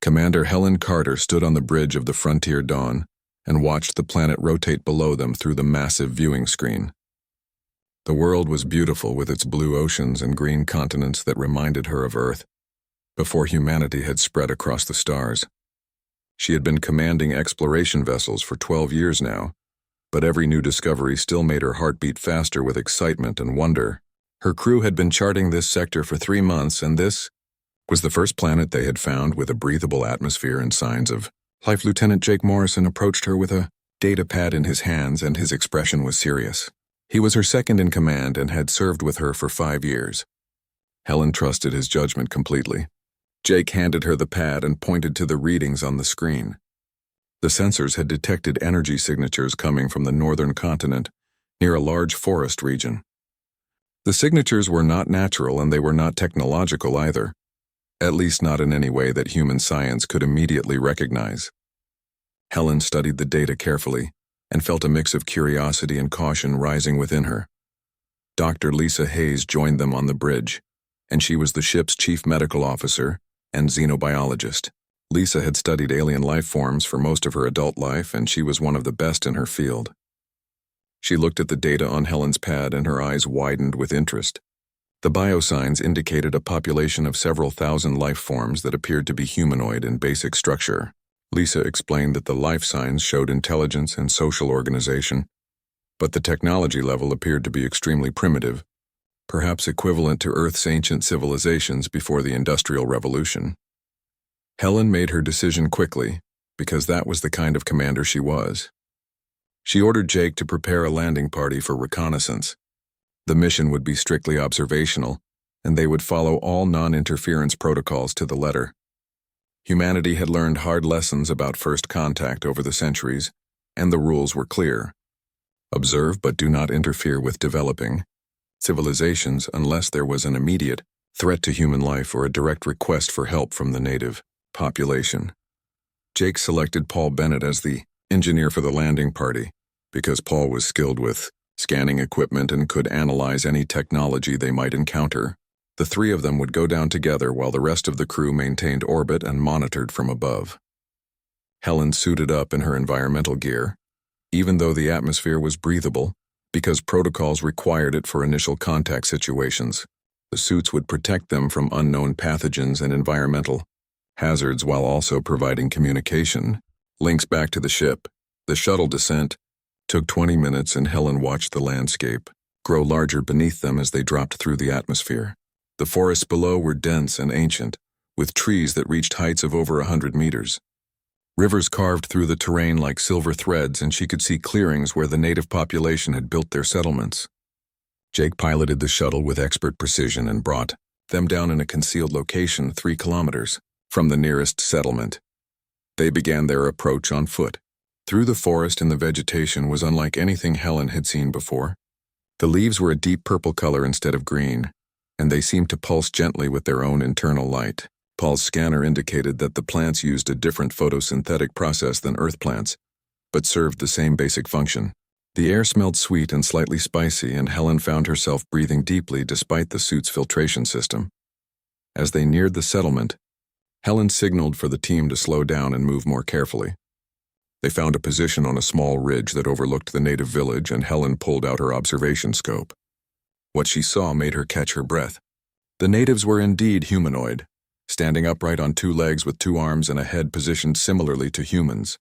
Commander Helen Carter stood on the bridge of the Frontier Dawn and watched the planet rotate below them through the massive viewing screen. The world was beautiful with its blue oceans and green continents that reminded her of Earth, before humanity had spread across the stars. She had been commanding exploration vessels for 12 years now, but every new discovery still made her heart beat faster with excitement and wonder. Her crew had been charting this sector for 3 months, and this was the first planet they had found with a breathable atmosphere and signs of life. Lieutenant Jake Morrison approached her with a data pad in his hands, and his expression was serious. He was her second in command and had served with her for 5 years. Helen trusted his judgment completely. Jake handed her the pad and pointed to the readings on the screen. The sensors had detected energy signatures coming from the northern continent, near a large forest region. The signatures were not natural, and they were not technological either, at least not in any way that human science could immediately recognize. Helen studied the data carefully and felt a mix of curiosity and caution rising within her. Dr. Lisa Hayes joined them on the bridge, and she was the ship's chief medical officer and xenobiologist. Lisa had studied alien life forms for most of her adult life, and she was one of the best in her field. She looked at the data on Helen's pad, and her eyes widened with interest. The biosigns indicated a population of several thousand life forms that appeared to be humanoid in basic structure. Lisa explained that the life signs showed intelligence and social organization, but the technology level appeared to be extremely primitive, perhaps equivalent to Earth's ancient civilizations before the Industrial Revolution. Helen made her decision quickly, because that was the kind of commander she was. She ordered Jake to prepare a landing party for reconnaissance. The mission would be strictly observational, and they would follow all non-interference protocols to the letter. Humanity had learned hard lessons about first contact over the centuries, and the rules were clear. Observe but do not interfere with developing civilizations unless there was an immediate threat to human life or a direct request for help from the native population. Jake selected Paul Bennett as the engineer for the landing party because Paul was skilled with scanning equipment and could analyze any technology they might encounter. The three of them would go down together while the rest of the crew maintained orbit and monitored from above. Helen suited up in her environmental gear, even though the atmosphere was breathable, because protocols required it for initial contact situations. The suits would protect them from unknown pathogens and environmental hazards while also providing communication links back to the ship. The shuttle descent took 20 minutes, and Helen watched the landscape grow larger beneath them as they dropped through the atmosphere. The forests below were dense and ancient, with trees that reached heights of over 100 meters. Rivers carved through the terrain like silver threads, and she could see clearings where the native population had built their settlements. Jake piloted the shuttle with expert precision and brought them down in a concealed location 3 kilometers from the nearest settlement. They began their approach on foot. Through the forest, and the vegetation was unlike anything Helen had seen before. The leaves were a deep purple color instead of green, and they seemed to pulse gently with their own internal light. Paul's scanner indicated that the plants used a different photosynthetic process than Earth plants, but served the same basic function. The air smelled sweet and slightly spicy, and Helen found herself breathing deeply despite the suit's filtration system. As they neared the settlement, Helen signaled for the team to slow down and move more carefully. They found a position on a small ridge that overlooked the native village, and Helen pulled out her observation scope. What she saw made her catch her breath. The natives were indeed humanoid, standing upright on 2 legs with 2 arms and a head positioned similarly to humans.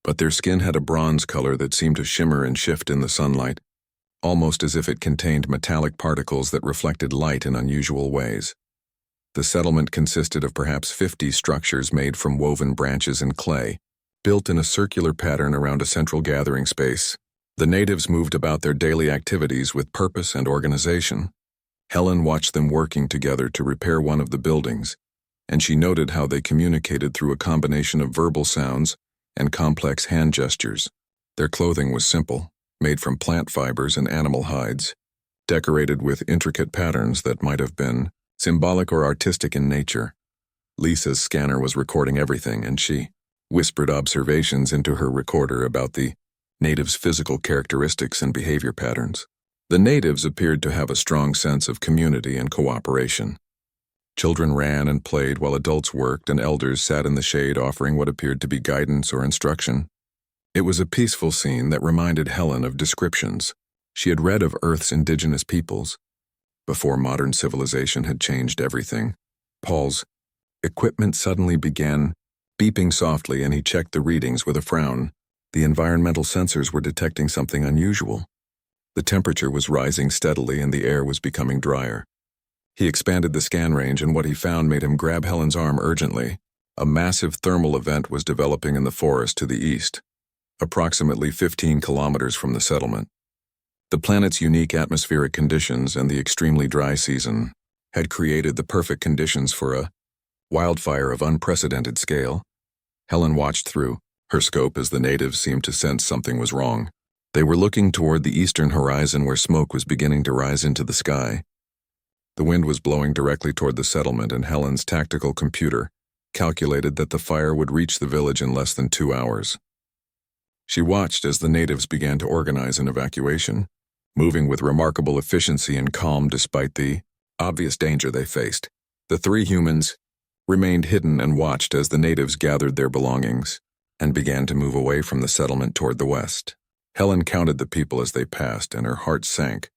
But their skin had a bronze color that seemed to shimmer and shift in the sunlight, almost as if it contained metallic particles that reflected light in unusual ways. The settlement consisted of perhaps 50 structures made from woven branches and clay, built in a circular pattern around a central gathering space. The natives moved about their daily activities with purpose and organization. Helen watched them working together to repair one of the buildings, and she noted how they communicated through a combination of verbal sounds and complex hand gestures. Their clothing was simple, made from plant fibers and animal hides, decorated with intricate patterns that might have been symbolic or artistic in nature. Lisa's scanner was recording everything, and she whispered observations into her recorder about the natives' physical characteristics and behavior patterns. The natives appeared to have a strong sense of community and cooperation. Children ran and played while adults worked and elders sat in the shade offering what appeared to be guidance or instruction. It was a peaceful scene that reminded Helen of descriptions she had read of Earth's indigenous peoples, before modern civilization had changed everything. Paul's equipment suddenly began beeping softly, and he checked the readings with a frown. The environmental sensors were detecting something unusual. The temperature was rising steadily and the air was becoming drier. He expanded the scan range, and what he found made him grab Helen's arm urgently. A massive thermal event was developing in the forest to the east, approximately 15 kilometers from the settlement. The planet's unique atmospheric conditions and the extremely dry season had created the perfect conditions for a wildfire of unprecedented scale. Helen watched through her scope as the natives seemed to sense something was wrong. They were looking toward the eastern horizon where smoke was beginning to rise into the sky. The wind was blowing directly toward the settlement, and Helen's tactical computer calculated that the fire would reach the village in less than 2 hours. She watched as the natives began to organize an evacuation, moving with remarkable efficiency and calm despite the obvious danger they faced. The three humans remained hidden and watched as the natives gathered their belongings and began to move away from the settlement toward the west. Helen counted the people as they passed, and her heart sank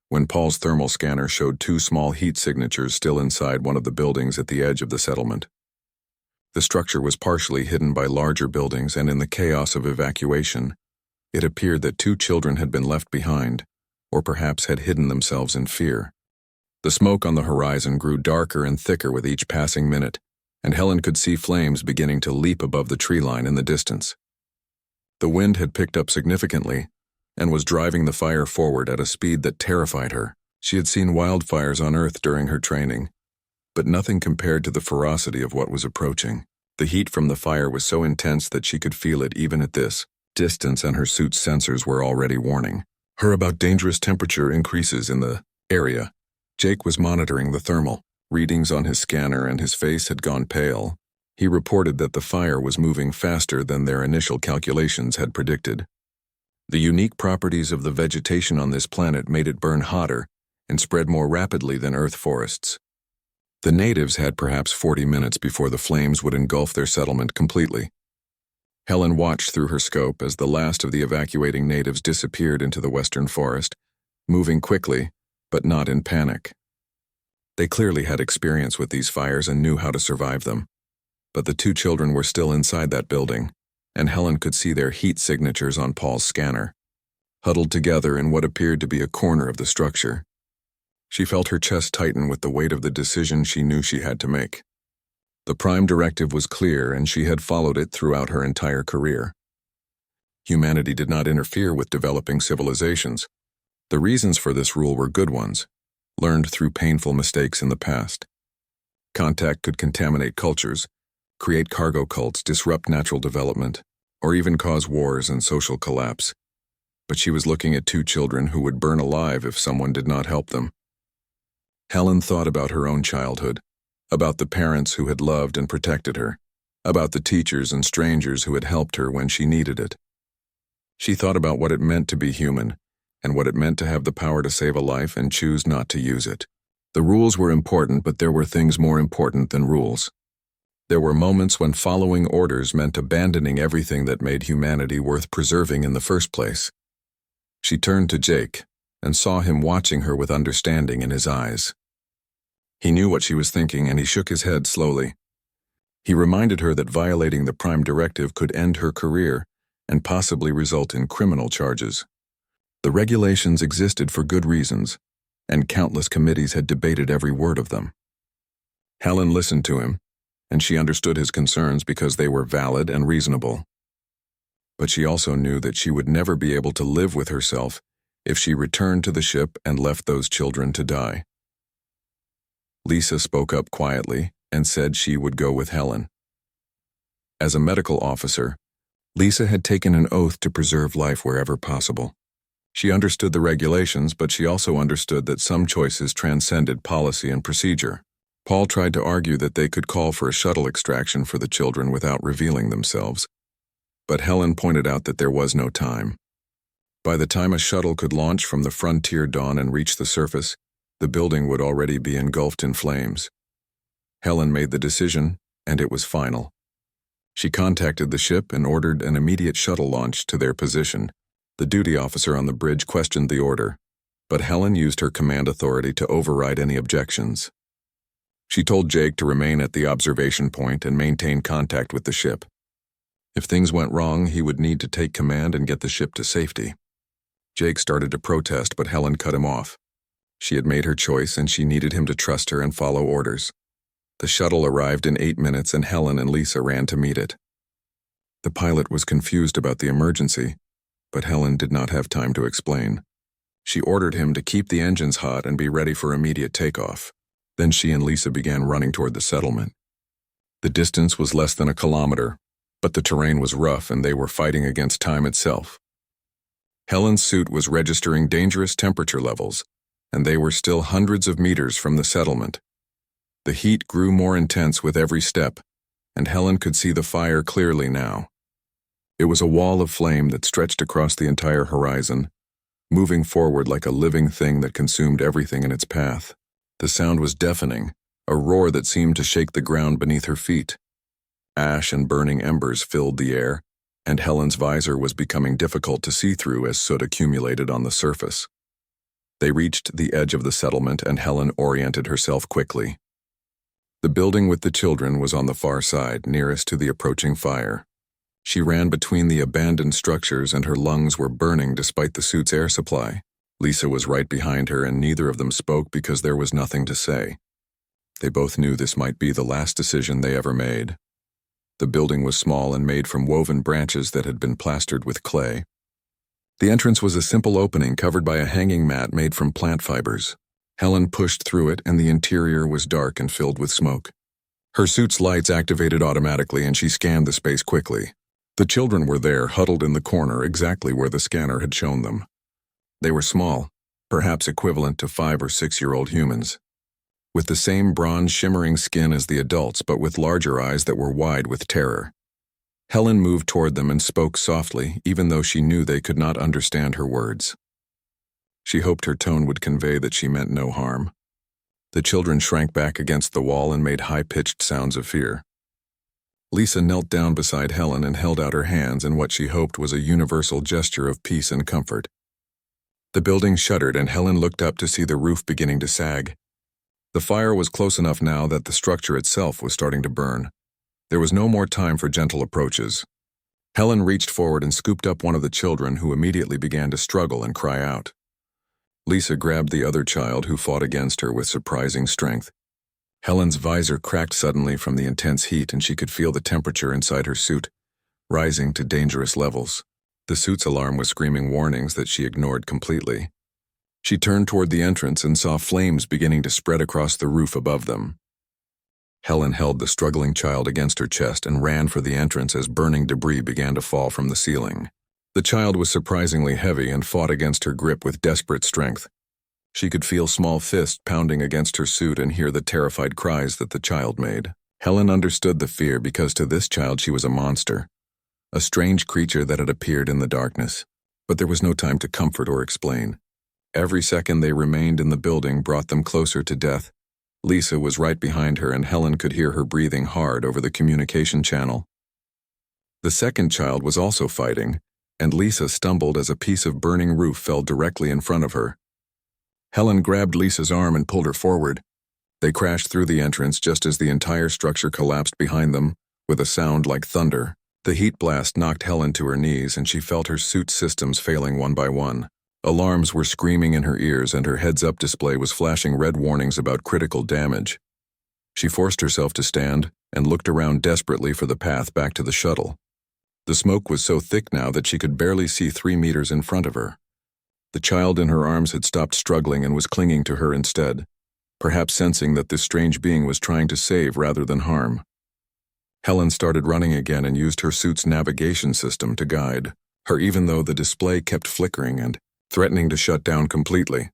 when Paul's thermal scanner showed 2 small heat signatures still inside one of the buildings at the edge of the settlement. The structure was partially hidden by larger buildings, and in the chaos of evacuation, it appeared that 2 children had been left behind, or perhaps had hidden themselves in fear. The smoke on the horizon grew darker and thicker with each passing minute, and Helen could see flames beginning to leap above the tree line in the distance. The wind had picked up significantly and was driving the fire forward at a speed that terrified her. She had seen wildfires on Earth during her training, but nothing compared to the ferocity of what was approaching. The heat from the fire was so intense that she could feel it even at this distance, and her suit's sensors were already warning her about dangerous temperature increases in the area. Jake was monitoring the thermal readings on his scanner, and his face had gone pale. He reported that the fire was moving faster than their initial calculations had predicted. The unique properties of the vegetation on this planet made it burn hotter and spread more rapidly than Earth forests. The natives had perhaps 40 minutes before the flames would engulf their settlement completely. Helen watched through her scope as the last of the evacuating natives disappeared into the western forest, moving quickly, but not in panic. They clearly had experience with these fires and knew how to survive them. But the 2 children were still inside that building, and Helen could see their heat signatures on Paul's scanner, huddled together in what appeared to be a corner of the structure. She felt her chest tighten with the weight of the decision she knew she had to make. The prime directive was clear, and she had followed it throughout her entire career. Humanity did not interfere with developing civilizations. The reasons for this rule were good ones, learned through painful mistakes in the past. Contact could contaminate cultures, create cargo cults, disrupt natural development, or even cause wars and social collapse. But she was looking at 2 children who would burn alive if someone did not help them. Helen thought about her own childhood, about the parents who had loved and protected her, about the teachers and strangers who had helped her when she needed it. She thought about what it meant to be human, and what it meant to have the power to save a life and choose not to use it. The rules were important, but there were things more important than rules. There were moments when following orders meant abandoning everything that made humanity worth preserving in the first place. She turned to Jake and saw him watching her with understanding in his eyes. He knew what she was thinking, and he shook his head slowly. He reminded her that violating the prime directive could end her career and possibly result in criminal charges. The regulations existed for good reasons, and countless committees had debated every word of them. Helen listened to him, and she understood his concerns because they were valid and reasonable. But she also knew that she would never be able to live with herself if she returned to the ship and left those children to die. Lisa spoke up quietly and said she would go with Helen. As a medical officer, Lisa had taken an oath to preserve life wherever possible. She understood the regulations, but she also understood that some choices transcended policy and procedure. Paul tried to argue that they could call for a shuttle extraction for the children without revealing themselves, but Helen pointed out that there was no time. By the time a shuttle could launch from the Frontier Dawn and reach the surface, the building would already be engulfed in flames. Helen made the decision, and it was final. She contacted the ship and ordered an immediate shuttle launch to their position. The duty officer on the bridge questioned the order, but Helen used her command authority to override any objections. She told Jake to remain at the observation point and maintain contact with the ship. If things went wrong, he would need to take command and get the ship to safety. Jake started to protest, but Helen cut him off. She had made her choice, and she needed him to trust her and follow orders. The shuttle arrived in 8 minutes, and Helen and Lisa ran to meet it. The pilot was confused about the emergency, but Helen did not have time to explain. She ordered him to keep the engines hot and be ready for immediate takeoff. Then she and Lisa began running toward the settlement. The distance was less than a kilometer, but the terrain was rough and they were fighting against time itself. Helen's suit was registering dangerous temperature levels, and they were still hundreds of meters from the settlement. The heat grew more intense with every step, and Helen could see the fire clearly now. It was a wall of flame that stretched across the entire horizon, moving forward like a living thing that consumed everything in its path. The sound was deafening, a roar that seemed to shake the ground beneath her feet. Ash and burning embers filled the air, and Helen's visor was becoming difficult to see through as soot accumulated on the surface. They reached the edge of the settlement, and Helen oriented herself quickly. The building with the children was on the far side, nearest to the approaching fire. She ran between the abandoned structures, and her lungs were burning despite the suit's air supply. Lisa was right behind her, and neither of them spoke because there was nothing to say. They both knew this might be the last decision they ever made. The building was small and made from woven branches that had been plastered with clay. The entrance was a simple opening covered by a hanging mat made from plant fibers. Helen pushed through it, and the interior was dark and filled with smoke. Her suit's lights activated automatically, and she scanned the space quickly. The children were there, huddled in the corner, exactly where the scanner had shown them. They were small, perhaps equivalent to 5- or 6-year-old humans, with the same bronze shimmering skin as the adults, but with larger eyes that were wide with terror. Helen moved toward them and spoke softly, even though she knew they could not understand her words. She hoped her tone would convey that she meant no harm. The children shrank back against the wall and made high-pitched sounds of fear. Lisa knelt down beside Helen and held out her hands in what she hoped was a universal gesture of peace and comfort. The building shuddered, and Helen looked up to see the roof beginning to sag. The fire was close enough now that the structure itself was starting to burn. There was no more time for gentle approaches. Helen reached forward and scooped up one of the children, who immediately began to struggle and cry out. Lisa grabbed the other child, who fought against her with surprising strength. Helen's visor cracked suddenly from the intense heat, and she could feel the temperature inside her suit, rising to dangerous levels. The suit's alarm was screaming warnings that she ignored completely. She turned toward the entrance and saw flames beginning to spread across the roof above them. Helen held the struggling child against her chest and ran for the entrance as burning debris began to fall from the ceiling. The child was surprisingly heavy and fought against her grip with desperate strength. She could feel small fists pounding against her suit and hear the terrified cries that the child made. Helen understood the fear because to this child she was a monster, a strange creature that had appeared in the darkness. But there was no time to comfort or explain. Every second they remained in the building brought them closer to death. Lisa was right behind her, and Helen could hear her breathing hard over the communication channel. The second child was also fighting, and Lisa stumbled as a piece of burning roof fell directly in front of her. Helen grabbed Lisa's arm and pulled her forward. They crashed through the entrance just as the entire structure collapsed behind them, with a sound like thunder. The heat blast knocked Helen to her knees, and she felt her suit systems failing one by one. Alarms were screaming in her ears, and her heads-up display was flashing red warnings about critical damage. She forced herself to stand and looked around desperately for the path back to the shuttle. The smoke was so thick now that she could barely see 3 meters in front of her. The child in her arms had stopped struggling and was clinging to her instead, perhaps sensing that this strange being was trying to save rather than harm. Helen started running again and used her suit's navigation system to guide her, even though the display kept flickering and threatening to shut down completely.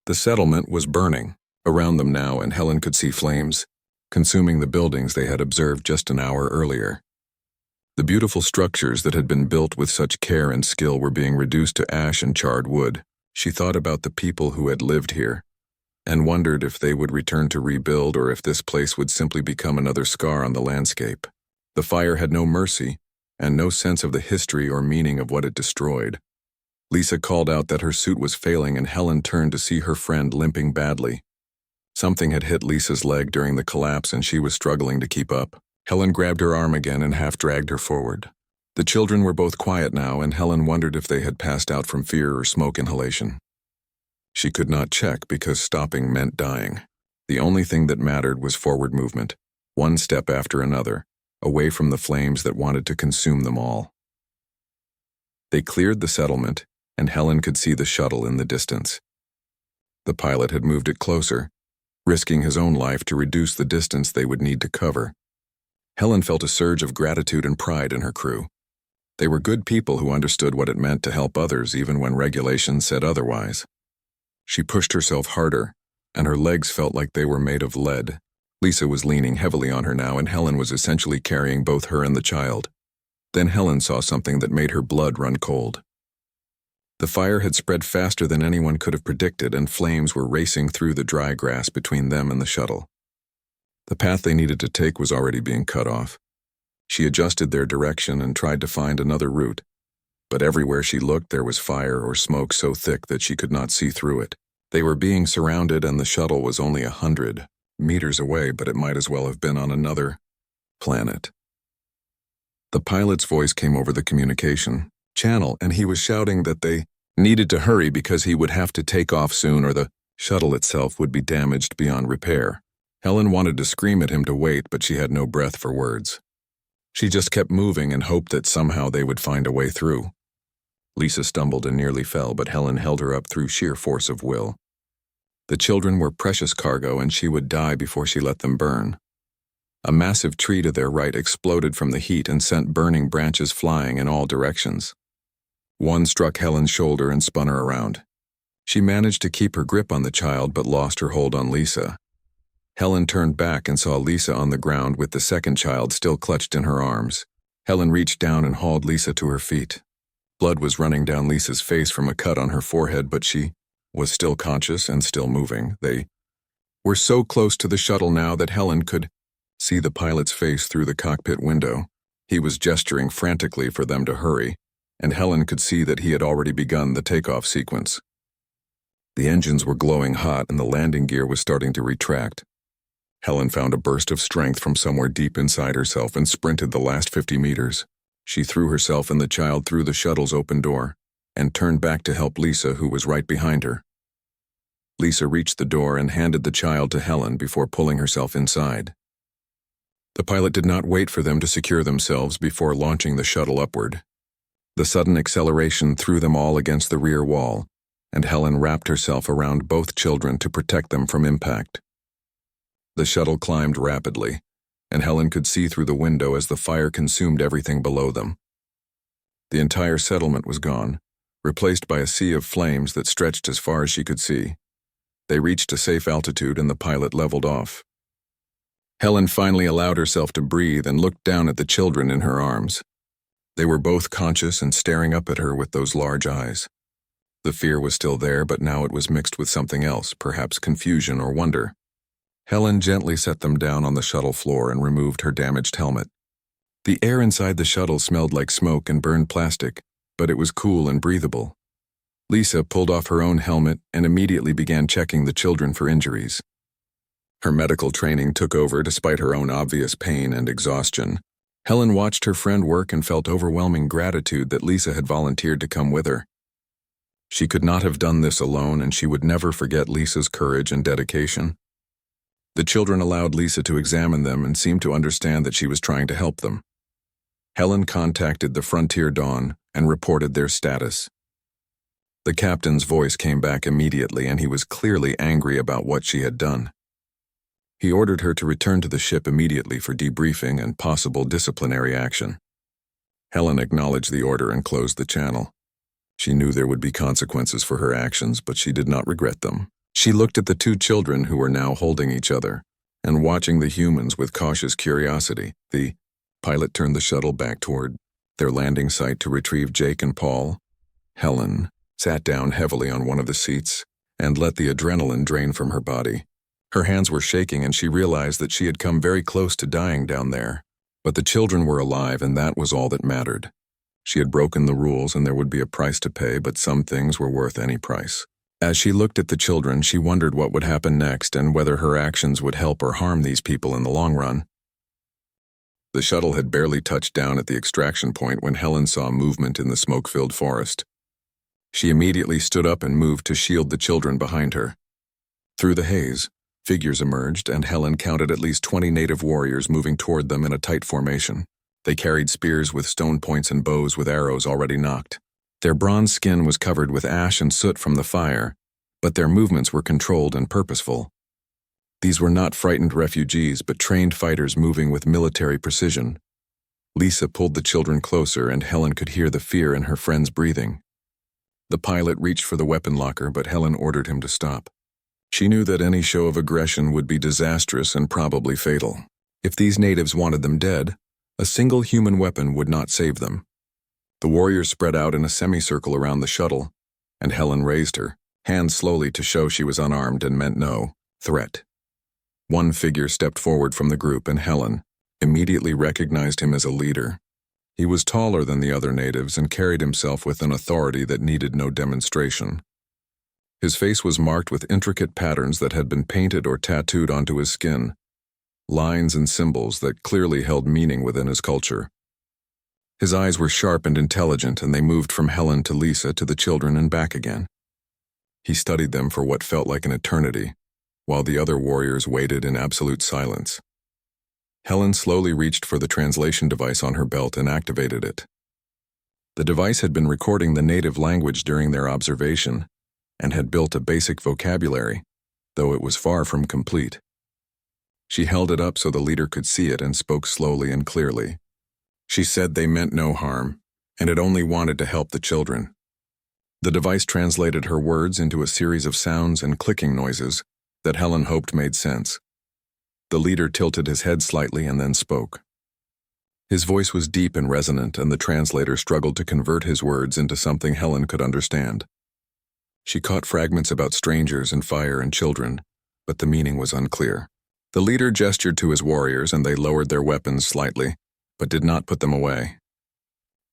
The settlement was burning around them now, and Helen could see flames consuming the buildings they had observed just an hour earlier. The beautiful structures that had been built with such care and skill were being reduced to ash and charred wood. She thought about the people who had lived here, and wondered if they would return to rebuild or if this place would simply become another scar on the landscape. The fire had no mercy, and no sense of the history or meaning of what it destroyed. Lisa called out that her suit was failing, and Helen turned to see her friend limping badly. Something had hit Lisa's leg during the collapse, and she was struggling to keep up. Helen grabbed her arm again and half-dragged her forward. The children were both quiet now, and Helen wondered if they had passed out from fear or smoke inhalation. She could not check because stopping meant dying. The only thing that mattered was forward movement, one step after another, away from the flames that wanted to consume them all. They cleared the settlement, and Helen could see the shuttle in the distance. The pilot had moved it closer, risking his own life to reduce the distance they would need to cover. Helen felt a surge of gratitude and pride in her crew. They were good people who understood what it meant to help others even when regulations said otherwise. She pushed herself harder, and her legs felt like they were made of lead. Lisa was leaning heavily on her now, and Helen was essentially carrying both her and the child. Then Helen saw something that made her blood run cold. The fire had spread faster than anyone could have predicted, and flames were racing through the dry grass between them and the shuttle. The path they needed to take was already being cut off. She adjusted their direction and tried to find another route, but everywhere she looked there was fire or smoke so thick that she could not see through it. They were being surrounded, and the shuttle was only 100 meters away, but it might as well have been on another planet. The pilot's voice came over the communication channel, and he was shouting that they needed to hurry because he would have to take off soon or the shuttle itself would be damaged beyond repair. Helen wanted to scream at him to wait, but she had no breath for words. She just kept moving and hoped that somehow they would find a way through. Lisa stumbled and nearly fell, but Helen held her up through sheer force of will. The children were precious cargo, and she would die before she let them burn. A massive tree to their right exploded from the heat and sent burning branches flying in all directions. One struck Helen's shoulder and spun her around. She managed to keep her grip on the child but lost her hold on Lisa. Helen turned back and saw Lisa on the ground with the second child still clutched in her arms. Helen reached down and hauled Lisa to her feet. Blood was running down Lisa's face from a cut on her forehead, but she was still conscious and still moving. They were so close to the shuttle now that Helen could see the pilot's face through the cockpit window. He was gesturing frantically for them to hurry, and Helen could see that he had already begun the takeoff sequence. The engines were glowing hot and the landing gear was starting to retract. Helen found a burst of strength from somewhere deep inside herself and sprinted the last 50 meters. She threw herself and the child through the shuttle's open door and turned back to help Lisa, who was right behind her. Lisa reached the door and handed the child to Helen before pulling herself inside. The pilot did not wait for them to secure themselves before launching the shuttle upward. The sudden acceleration threw them all against the rear wall, and Helen wrapped herself around both children to protect them from impact. The shuttle climbed rapidly, and Helen could see through the window as the fire consumed everything below them. The entire settlement was gone, replaced by a sea of flames that stretched as far as she could see. They reached a safe altitude and the pilot leveled off. Helen finally allowed herself to breathe and looked down at the children in her arms. They were both conscious and staring up at her with those large eyes. The fear was still there, but now it was mixed with something else, perhaps confusion or wonder. Helen gently set them down on the shuttle floor and removed her damaged helmet. The air inside the shuttle smelled like smoke and burned plastic, but it was cool and breathable. Lisa pulled off her own helmet and immediately began checking the children for injuries. Her medical training took over despite her own obvious pain and exhaustion. Helen watched her friend work and felt overwhelming gratitude that Lisa had volunteered to come with her. She could not have done this alone, and she would never forget Lisa's courage and dedication. The children allowed Lisa to examine them and seemed to understand that she was trying to help them. Helen contacted the Frontier Dawn and reported their status. The captain's voice came back immediately, and he was clearly angry about what she had done. He ordered her to return to the ship immediately for debriefing and possible disciplinary action. Helen acknowledged the order and closed the channel. She knew there would be consequences for her actions, but she did not regret them. She looked at the two children who were now holding each other and watching the humans with cautious curiosity. The pilot turned the shuttle back toward their landing site to retrieve Jake and Paul. Helen sat down heavily on one of the seats and let the adrenaline drain from her body. Her hands were shaking and she realized that she had come very close to dying down there. But the children were alive and that was all that mattered. She had broken the rules and there would be a price to pay, but some things were worth any price. As she looked at the children, she wondered what would happen next and whether her actions would help or harm these people in the long run. The shuttle had barely touched down at the extraction point when Helen saw movement in the smoke-filled forest. She immediately stood up and moved to shield the children behind her. Through the haze, figures emerged and Helen counted at least 20 native warriors moving toward them in a tight formation. They carried spears with stone points and bows with arrows already nocked. Their bronze skin was covered with ash and soot from the fire, but their movements were controlled and purposeful. These were not frightened refugees, but trained fighters moving with military precision. Lisa pulled the children closer and Helen could hear the fear in her friend's breathing. The pilot reached for the weapon locker, but Helen ordered him to stop. She knew that any show of aggression would be disastrous and probably fatal. If these natives wanted them dead, a single human weapon would not save them. The warriors spread out in a semicircle around the shuttle, and Helen raised her hand slowly to show she was unarmed and meant no threat. One figure stepped forward from the group and Helen immediately recognized him as a leader. He was taller than the other natives and carried himself with an authority that needed no demonstration. His face was marked with intricate patterns that had been painted or tattooed onto his skin, lines and symbols that clearly held meaning within his culture. His eyes were sharp and intelligent, and they moved from Helen to Lisa to the children and back again. He studied them for what felt like an eternity, while the other warriors waited in absolute silence. Helen slowly reached for the translation device on her belt and activated it. The device had been recording the native language during their observation and had built a basic vocabulary, though it was far from complete. She held it up so the leader could see it and spoke slowly and clearly. She said they meant no harm, and it only wanted to help the children. The device translated her words into a series of sounds and clicking noises that Helen hoped made sense. The leader tilted his head slightly and then spoke. His voice was deep and resonant, and the translator struggled to convert his words into something Helen could understand. She caught fragments about strangers and fire and children, but the meaning was unclear. The leader gestured to his warriors and they lowered their weapons slightly, but did not put them away.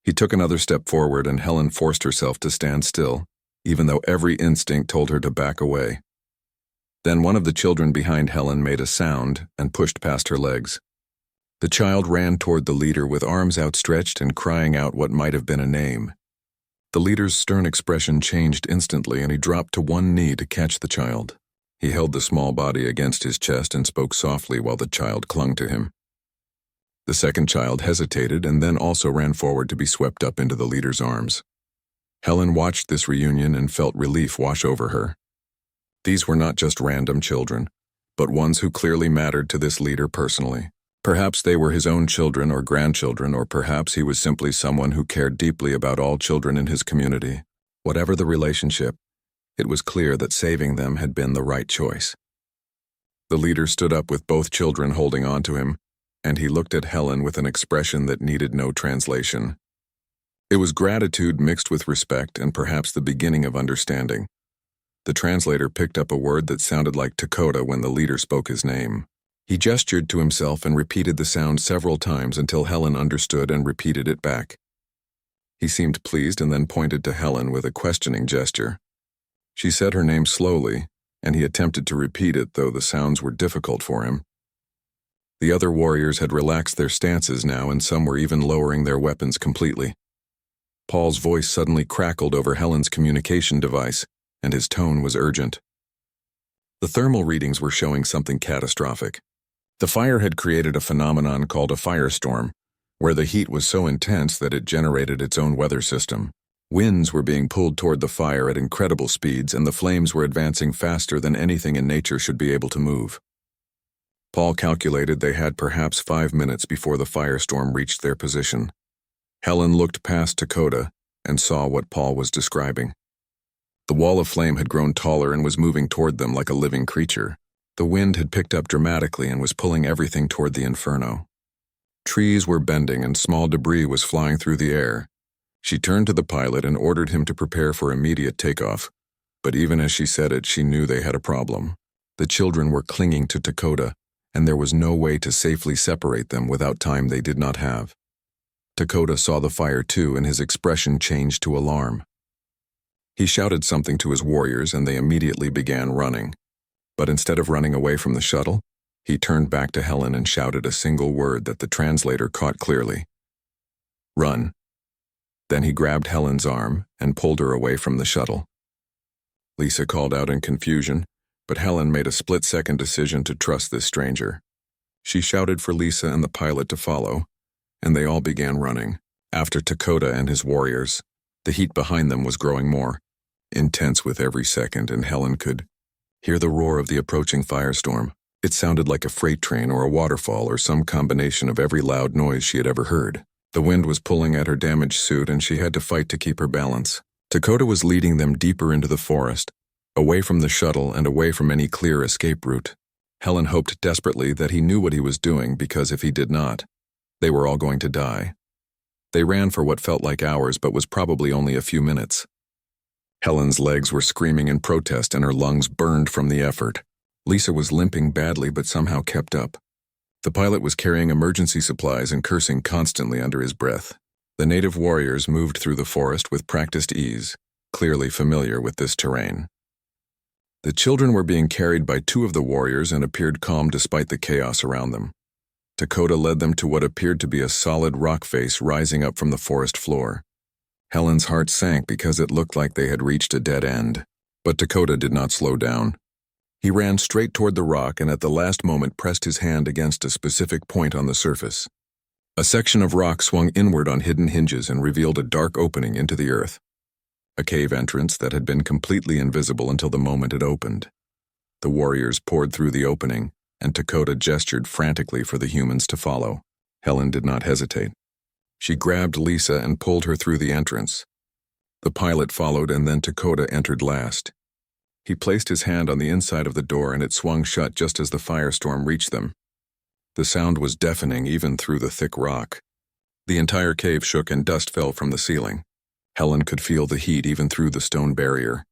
He took another step forward and Helen forced herself to stand still, even though every instinct told her to back away. Then one of the children behind Helen made a sound and pushed past her legs. The child ran toward the leader with arms outstretched and crying out what might have been a name. The leader's stern expression changed instantly and he dropped to one knee to catch the child. He held the small body against his chest and spoke softly while the child clung to him. The second child hesitated and then also ran forward to be swept up into the leader's arms. Helen watched this reunion and felt relief wash over her. These were not just random children, but ones who clearly mattered to this leader personally. Perhaps they were his own children or grandchildren, or perhaps he was simply someone who cared deeply about all children in his community. Whatever the relationship, it was clear that saving them had been the right choice. The leader stood up with both children holding on to him, and he looked at Helen with an expression that needed no translation. It was gratitude mixed with respect and perhaps the beginning of understanding. The translator picked up a word that sounded like Dakota when the leader spoke his name. He gestured to himself and repeated the sound several times until Helen understood and repeated it back. He seemed pleased and then pointed to Helen with a questioning gesture. She said her name slowly, and he attempted to repeat it, though the sounds were difficult for him. The other warriors had relaxed their stances now, and some were even lowering their weapons completely. Paul's voice suddenly crackled over Helen's communication device, and his tone was urgent. The thermal readings were showing something catastrophic. The fire had created a phenomenon called a firestorm, where the heat was so intense that it generated its own weather system. Winds were being pulled toward the fire at incredible speeds, and the flames were advancing faster than anything in nature should be able to move. Paul calculated they had perhaps 5 minutes before the firestorm reached their position. Helen looked past Dakota and saw what Paul was describing. The wall of flame had grown taller and was moving toward them like a living creature. The wind had picked up dramatically and was pulling everything toward the inferno. Trees were bending and small debris was flying through the air. She turned to the pilot and ordered him to prepare for immediate takeoff. But even as she said it, she knew they had a problem. The children were clinging to Dakota, and there was no way to safely separate them without time they did not have. Dakota saw the fire too, and his expression changed to alarm. He shouted something to his warriors, and they immediately began running. But instead of running away from the shuttle, he turned back to Helen and shouted a single word that the translator caught clearly. "Run." Then he grabbed Helen's arm and pulled her away from the shuttle. Lisa called out in confusion, but Helen made a split-second decision to trust this stranger. She shouted for Lisa and the pilot to follow, and they all began running, after Dakota and his warriors. The heat behind them was growing more intense with every second, and Helen could hear the roar of the approaching firestorm. It sounded like a freight train or a waterfall or some combination of every loud noise she had ever heard. The wind was pulling at her damaged suit, and she had to fight to keep her balance. Dakota was leading them deeper into the forest, away from the shuttle and away from any clear escape route. Helen hoped desperately that he knew what he was doing, because if he did not, they were all going to die. They ran for what felt like hours but was probably only a few minutes. Helen's legs were screaming in protest and her lungs burned from the effort. Lisa was limping badly but somehow kept up. The pilot was carrying emergency supplies and cursing constantly under his breath. The native warriors moved through the forest with practiced ease, clearly familiar with this terrain. The children were being carried by two of the warriors and appeared calm despite the chaos around them. Dakota led them to what appeared to be a solid rock face rising up from the forest floor. Helen's heart sank because it looked like they had reached a dead end. But Dakota did not slow down. He ran straight toward the rock and at the last moment pressed his hand against a specific point on the surface. A section of rock swung inward on hidden hinges and revealed a dark opening into the earth. A cave entrance that had been completely invisible until the moment it opened. The warriors poured through the opening, and Dakota gestured frantically for the humans to follow. Helen did not hesitate. She grabbed Lisa and pulled her through the entrance. The pilot followed, and then Dakota entered last. He placed his hand on the inside of the door and it swung shut just as the firestorm reached them. The sound was deafening even through the thick rock. The entire cave shook and dust fell from the ceiling. Helen could feel the heat even through the stone barrier.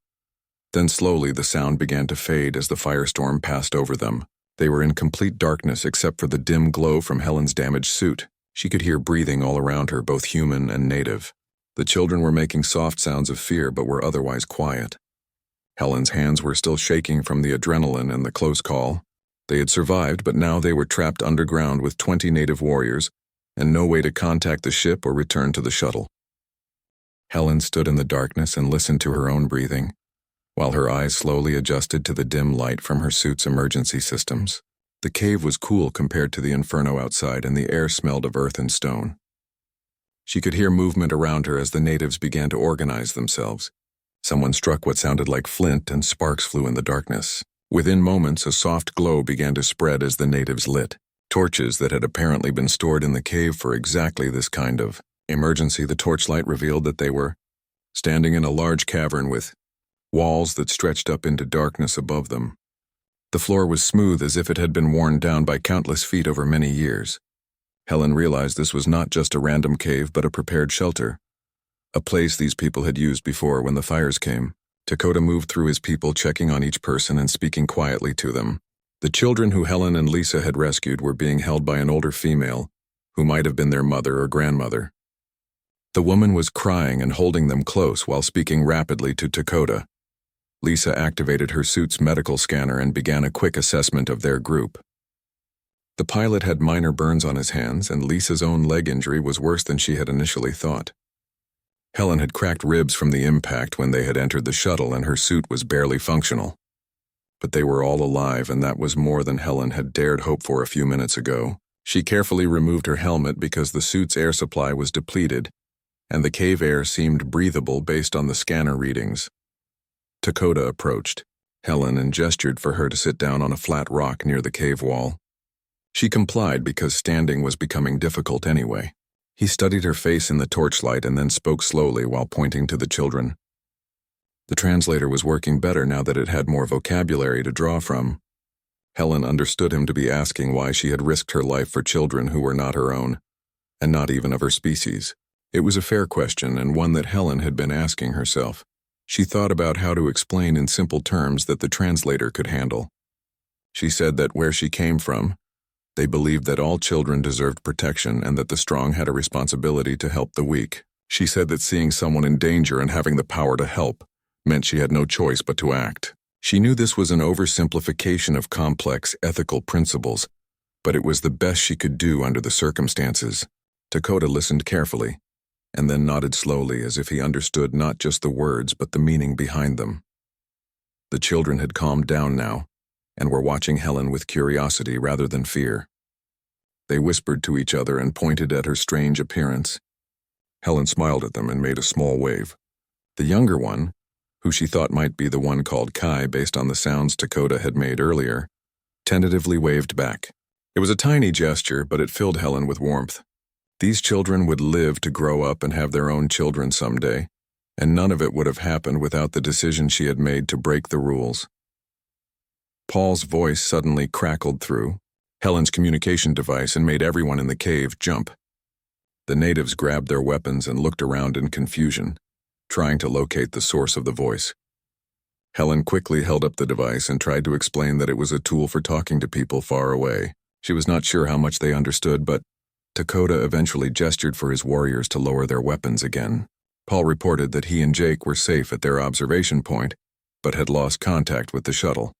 Then slowly the sound began to fade as the firestorm passed over them. They were in complete darkness except for the dim glow from Helen's damaged suit. She could hear breathing all around her, both human and native. The children were making soft sounds of fear but were otherwise quiet. Helen's hands were still shaking from the adrenaline and the close call. They had survived, but now they were trapped underground with 20 native warriors and no way to contact the ship or return to the shuttle. Helen stood in the darkness and listened to her own breathing, while her eyes slowly adjusted to the dim light from her suit's emergency systems. The cave was cool compared to the inferno outside, and the air smelled of earth and stone. She could hear movement around her as the natives began to organize themselves. Someone struck what sounded like flint, and sparks flew in the darkness. Within moments, a soft glow began to spread as the natives lit torches that had apparently been stored in the cave for exactly this kind of emergency. The torchlight revealed that they were standing in a large cavern with walls that stretched up into darkness above them. The floor was smooth as if it had been worn down by countless feet over many years. Helen realized this was not just a random cave but a prepared shelter, a place these people had used before when the fires came. Dakota moved through his people, checking on each person and speaking quietly to them. The children who Helen and Lisa had rescued were being held by an older female, who might have been their mother or grandmother. The woman was crying and holding them close while speaking rapidly to Dakota. Lisa activated her suit's medical scanner and began a quick assessment of their group. The pilot had minor burns on his hands, and Lisa's own leg injury was worse than she had initially thought. Helen had cracked ribs from the impact when they had entered the shuttle, and her suit was barely functional. But they were all alive, and that was more than Helen had dared hope for a few minutes ago. She carefully removed her helmet because the suit's air supply was depleted, and the cave air seemed breathable based on the scanner readings. Dakota approached Helen and gestured for her to sit down on a flat rock near the cave wall. She complied because standing was becoming difficult anyway. He studied her face in the torchlight and then spoke slowly while pointing to the children. The translator was working better now that it had more vocabulary to draw from. Helen understood him to be asking why she had risked her life for children who were not her own, and not even of her species. It was a fair question, and one that Helen had been asking herself. She thought about how to explain in simple terms that the translator could handle. She said that where she came from, they believed that all children deserved protection and that the strong had a responsibility to help the weak. She said that seeing someone in danger and having the power to help meant she had no choice but to act. She knew this was an oversimplification of complex ethical principles, but it was the best she could do under the circumstances. Dakota listened carefully, and then nodded slowly as if he understood not just the words but the meaning behind them. The children had calmed down now, and were watching Helen with curiosity rather than fear. They whispered to each other and pointed at her strange appearance. Helen smiled at them and made a small wave. The younger one, who she thought might be the one called Kai based on the sounds Dakota had made earlier, tentatively waved back. It was a tiny gesture, but it filled Helen with warmth. These children would live to grow up and have their own children someday, and none of it would have happened without the decision she had made to break the rules. Paul's voice suddenly crackled through Helen's communication device and made everyone in the cave jump. The natives grabbed their weapons and looked around in confusion, trying to locate the source of the voice. Helen quickly held up the device and tried to explain that it was a tool for talking to people far away. She was not sure how much they understood, but Dakota eventually gestured for his warriors to lower their weapons again. Paul reported that he and Jake were safe at their observation point, but had lost contact with the shuttle.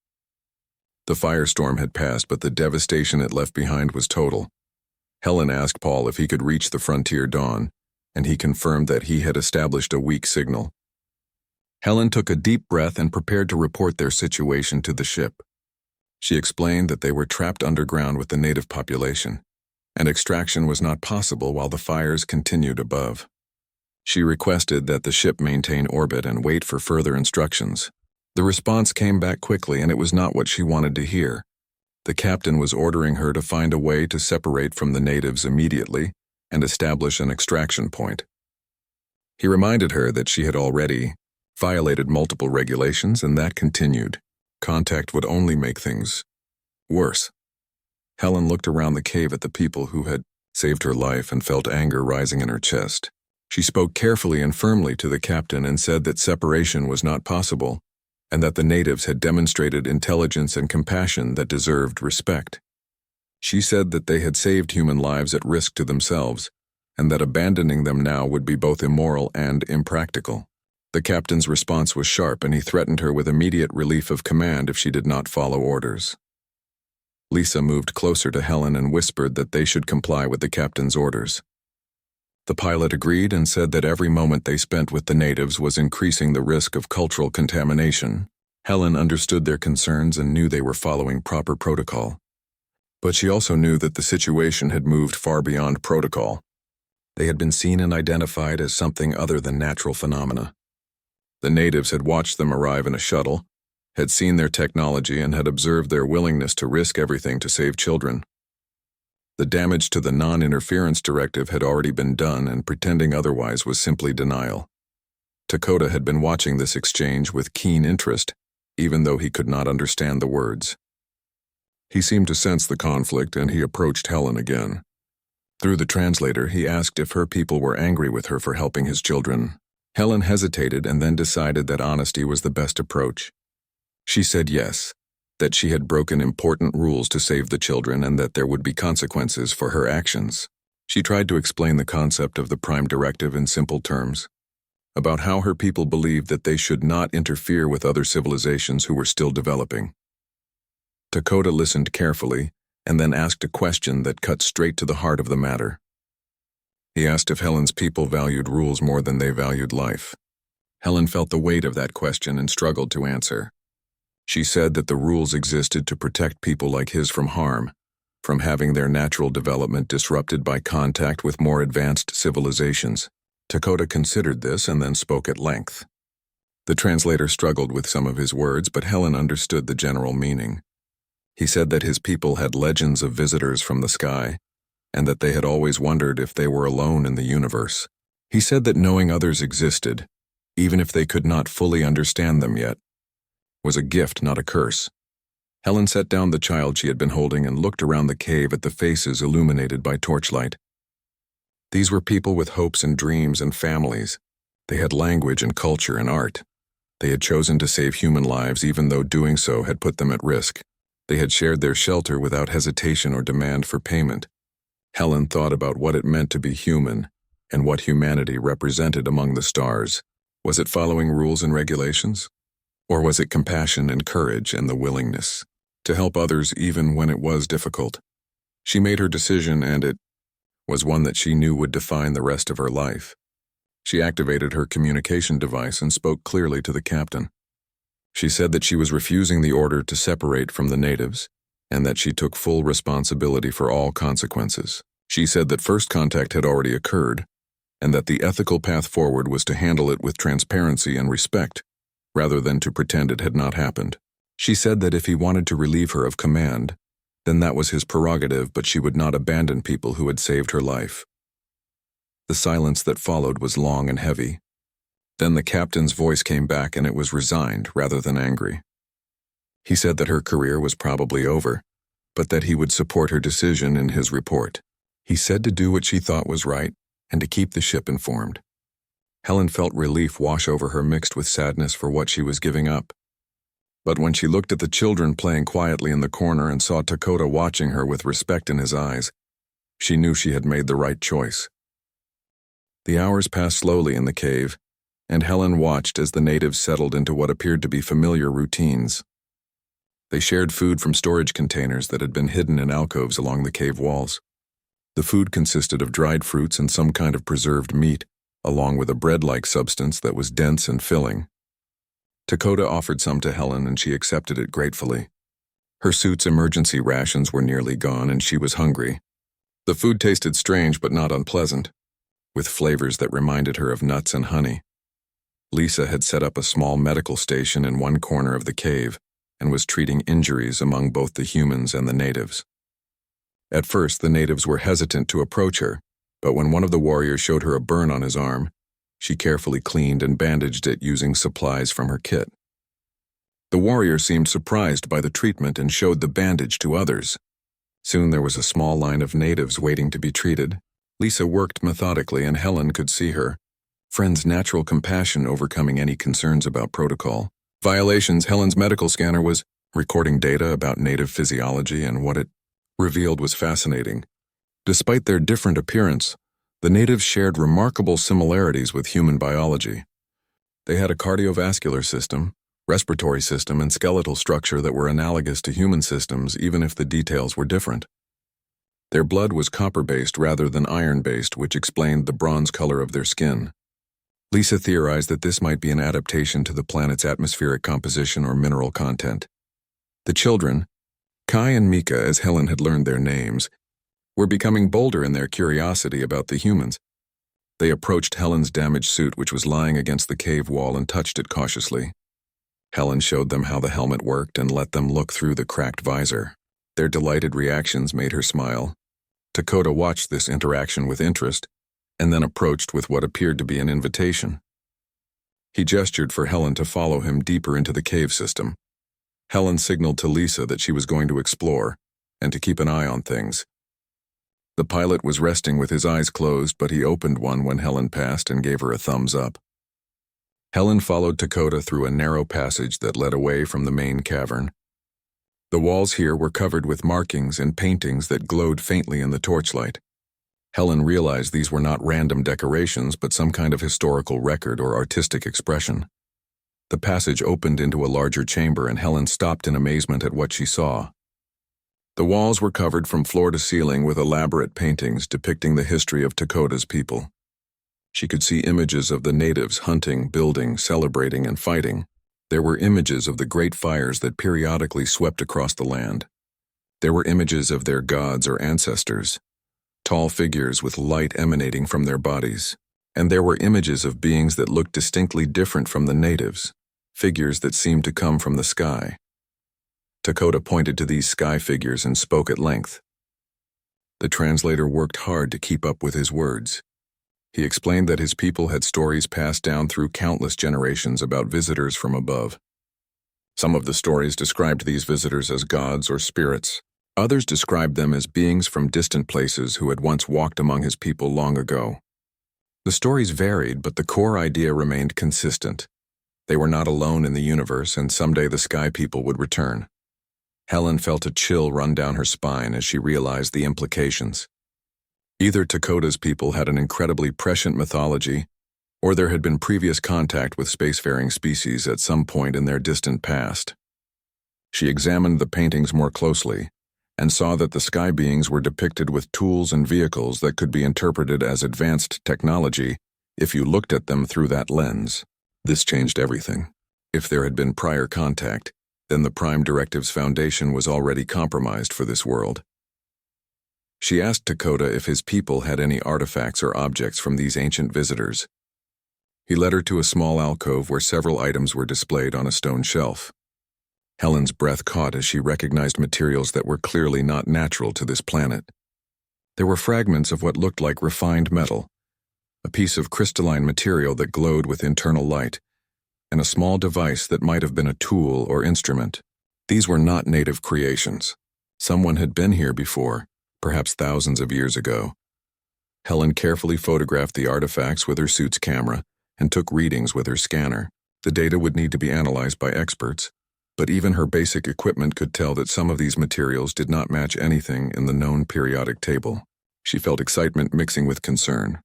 The firestorm had passed, but the devastation it left behind was total. Helen asked Paul if he could reach the Frontier Dawn, and he confirmed that he had established a weak signal. Helen took a deep breath and prepared to report their situation to the ship. She explained that they were trapped underground with the native population, and extraction was not possible while the fires continued above. She requested that the ship maintain orbit and wait for further instructions. The response came back quickly, and it was not what she wanted to hear. The captain was ordering her to find a way to separate from the natives immediately and establish an extraction point. He reminded her that she had already violated multiple regulations, and that continued. Contact would only make things worse. Helen looked around the cave at the people who had saved her life and felt anger rising in her chest. She spoke carefully and firmly to the captain and said that separation was not possible, and that the natives had demonstrated intelligence and compassion that deserved respect. She said that they had saved human lives at risk to themselves, and that abandoning them now would be both immoral and impractical. The captain's response was sharp, and he threatened her with immediate relief of command if she did not follow orders. Lisa moved closer to Helen and whispered that they should comply with the captain's orders. The pilot agreed and said that every moment they spent with the natives was increasing the risk of cultural contamination. Helen understood their concerns and knew they were following proper protocol. But she also knew that the situation had moved far beyond protocol. They had been seen and identified as something other than natural phenomena. The natives had watched them arrive in a shuttle, had seen their technology, and had observed their willingness to risk everything to save children. The damage to the non-interference directive had already been done, and pretending otherwise was simply denial. Dakota had been watching this exchange with keen interest, even though he could not understand the words. He seemed to sense the conflict, and he approached Helen again. Through the translator, he asked if her people were angry with her for helping his children. Helen hesitated and then decided that honesty was the best approach. She said yes, that she had broken important rules to save the children and that there would be consequences for her actions. She tried to explain the concept of the Prime Directive in simple terms, about how her people believed that they should not interfere with other civilizations who were still developing. Dakota listened carefully and then asked a question that cut straight to the heart of the matter. He asked if Helen's people valued rules more than they valued life. Helen felt the weight of that question and struggled to answer. She said that the rules existed to protect people like his from harm, from having their natural development disrupted by contact with more advanced civilizations. Dakota considered this and then spoke at length. The translator struggled with some of his words, but Helen understood the general meaning. He said that his people had legends of visitors from the sky, and that they had always wondered if they were alone in the universe. He said that knowing others existed, even if they could not fully understand them yet, was a gift, not a curse. Helen set down the child she had been holding and looked around the cave at the faces illuminated by torchlight. These were people with hopes and dreams and families. They had language and culture and art. They had chosen to save human lives even though doing so had put them at risk. They had shared their shelter without hesitation or demand for payment. Helen thought about what it meant to be human and what humanity represented among the stars. Was it following rules and regulations? Or was it compassion and courage and the willingness to help others even when it was difficult? She made her decision, and it was one that she knew would define the rest of her life. She activated her communication device and spoke clearly to the captain. She said that she was refusing the order to separate from the natives, and that she took full responsibility for all consequences. She said that first contact had already occurred, and that the ethical path forward was to handle it with transparency and respect, rather than to pretend it had not happened. She said that if he wanted to relieve her of command, then that was his prerogative, but she would not abandon people who had saved her life. The silence that followed was long and heavy. Then the captain's voice came back, and it was resigned rather than angry. He said that her career was probably over, but that he would support her decision in his report. He said to do what she thought was right and to keep the ship informed. Helen felt relief wash over her, mixed with sadness for what she was giving up. But when she looked at the children playing quietly in the corner and saw Dakota watching her with respect in his eyes, she knew she had made the right choice. The hours passed slowly in the cave, and Helen watched as the natives settled into what appeared to be familiar routines. They shared food from storage containers that had been hidden in alcoves along the cave walls. The food consisted of dried fruits and some kind of preserved meat, along with a bread-like substance that was dense and filling. Dakota offered some to Helen, and she accepted it gratefully. Her suit's emergency rations were nearly gone, and she was hungry. The food tasted strange but not unpleasant, with flavors that reminded her of nuts and honey. Lisa had set up a small medical station in one corner of the cave and was treating injuries among both the humans and the natives. At first, the natives were hesitant to approach her, but when one of the warriors showed her a burn on his arm, she carefully cleaned and bandaged it using supplies from her kit. The warrior seemed surprised by the treatment and showed the bandage to others. Soon there was a small line of natives waiting to be treated. Lisa worked methodically, and Helen could see her friend's natural compassion overcoming any concerns about protocol violations. Helen's medical scanner was recording data about native physiology, and what it revealed was fascinating. Despite their different appearance, the natives shared remarkable similarities with human biology. They had a cardiovascular system, respiratory system, and skeletal structure that were analogous to human systems, even if the details were different. Their blood was copper-based rather than iron-based, which explained the bronze color of their skin. Lisa theorized that this might be an adaptation to the planet's atmospheric composition or mineral content. The children, Kai and Mika, as Helen had learned their names, were becoming bolder in their curiosity about the humans. They approached Helen's damaged suit, which was lying against the cave wall, and touched it cautiously. Helen showed them how the helmet worked and let them look through the cracked visor. Their delighted reactions made her smile. Dakota watched this interaction with interest, and then approached with what appeared to be an invitation. He gestured for Helen to follow him deeper into the cave system. Helen signaled to Lisa that she was going to explore, and to keep an eye on things. The pilot was resting with his eyes closed, but he opened one when Helen passed and gave her a thumbs up. Helen followed Dakota through a narrow passage that led away from the main cavern. The walls here were covered with markings and paintings that glowed faintly in the torchlight. Helen realized these were not random decorations, but some kind of historical record or artistic expression. The passage opened into a larger chamber, and Helen stopped in amazement at what she saw. The walls were covered from floor to ceiling with elaborate paintings depicting the history of Dakota's people. She could see images of the natives hunting, building, celebrating, and fighting. There were images of the great fires that periodically swept across the land. There were images of their gods or ancestors, tall figures with light emanating from their bodies. And there were images of beings that looked distinctly different from the natives, figures that seemed to come from the sky. Dakota pointed to these sky figures and spoke at length. The translator worked hard to keep up with his words. He explained that his people had stories passed down through countless generations about visitors from above. Some of the stories described these visitors as gods or spirits. Others described them as beings from distant places who had once walked among his people long ago. The stories varied, but the core idea remained consistent. They were not alone in the universe, and someday the Sky People would return. Helen felt a chill run down her spine as she realized the implications. Either Dakota's people had an incredibly prescient mythology, or there had been previous contact with spacefaring species at some point in their distant past. She examined the paintings more closely and saw that the sky beings were depicted with tools and vehicles that could be interpreted as advanced technology if you looked at them through that lens. This changed everything. If there had been prior contact, then the Prime Directive's foundation was already compromised for this world. She asked Dakota if his people had any artifacts or objects from these ancient visitors. He led her to a small alcove where several items were displayed on a stone shelf. Helen's breath caught as she recognized materials that were clearly not natural to this planet. There were fragments of what looked like refined metal, a piece of crystalline material that glowed with internal light, and a small device that might have been a tool or instrument. These were not native creations. Someone had been here before, perhaps thousands of years ago. Helen carefully photographed the artifacts with her suit's camera and took readings with her scanner. The data would need to be analyzed by experts, but even her basic equipment could tell that some of these materials did not match anything in the known periodic table. She felt excitement mixing with concern.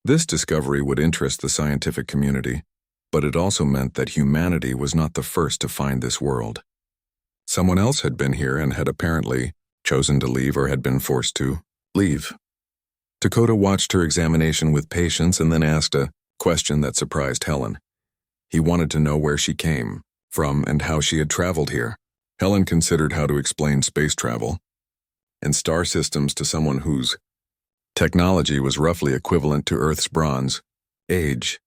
This discovery would interest the scientific community, but it also meant that humanity was not the first to find this world. Someone else had been here and had apparently chosen to leave or had been forced to leave. Dakota watched her examination with patience and then asked a question that surprised Helen. He wanted to know where she came from and how she had traveled here. Helen considered how to explain space travel and star systems to someone whose technology was roughly equivalent to Earth's bronze age.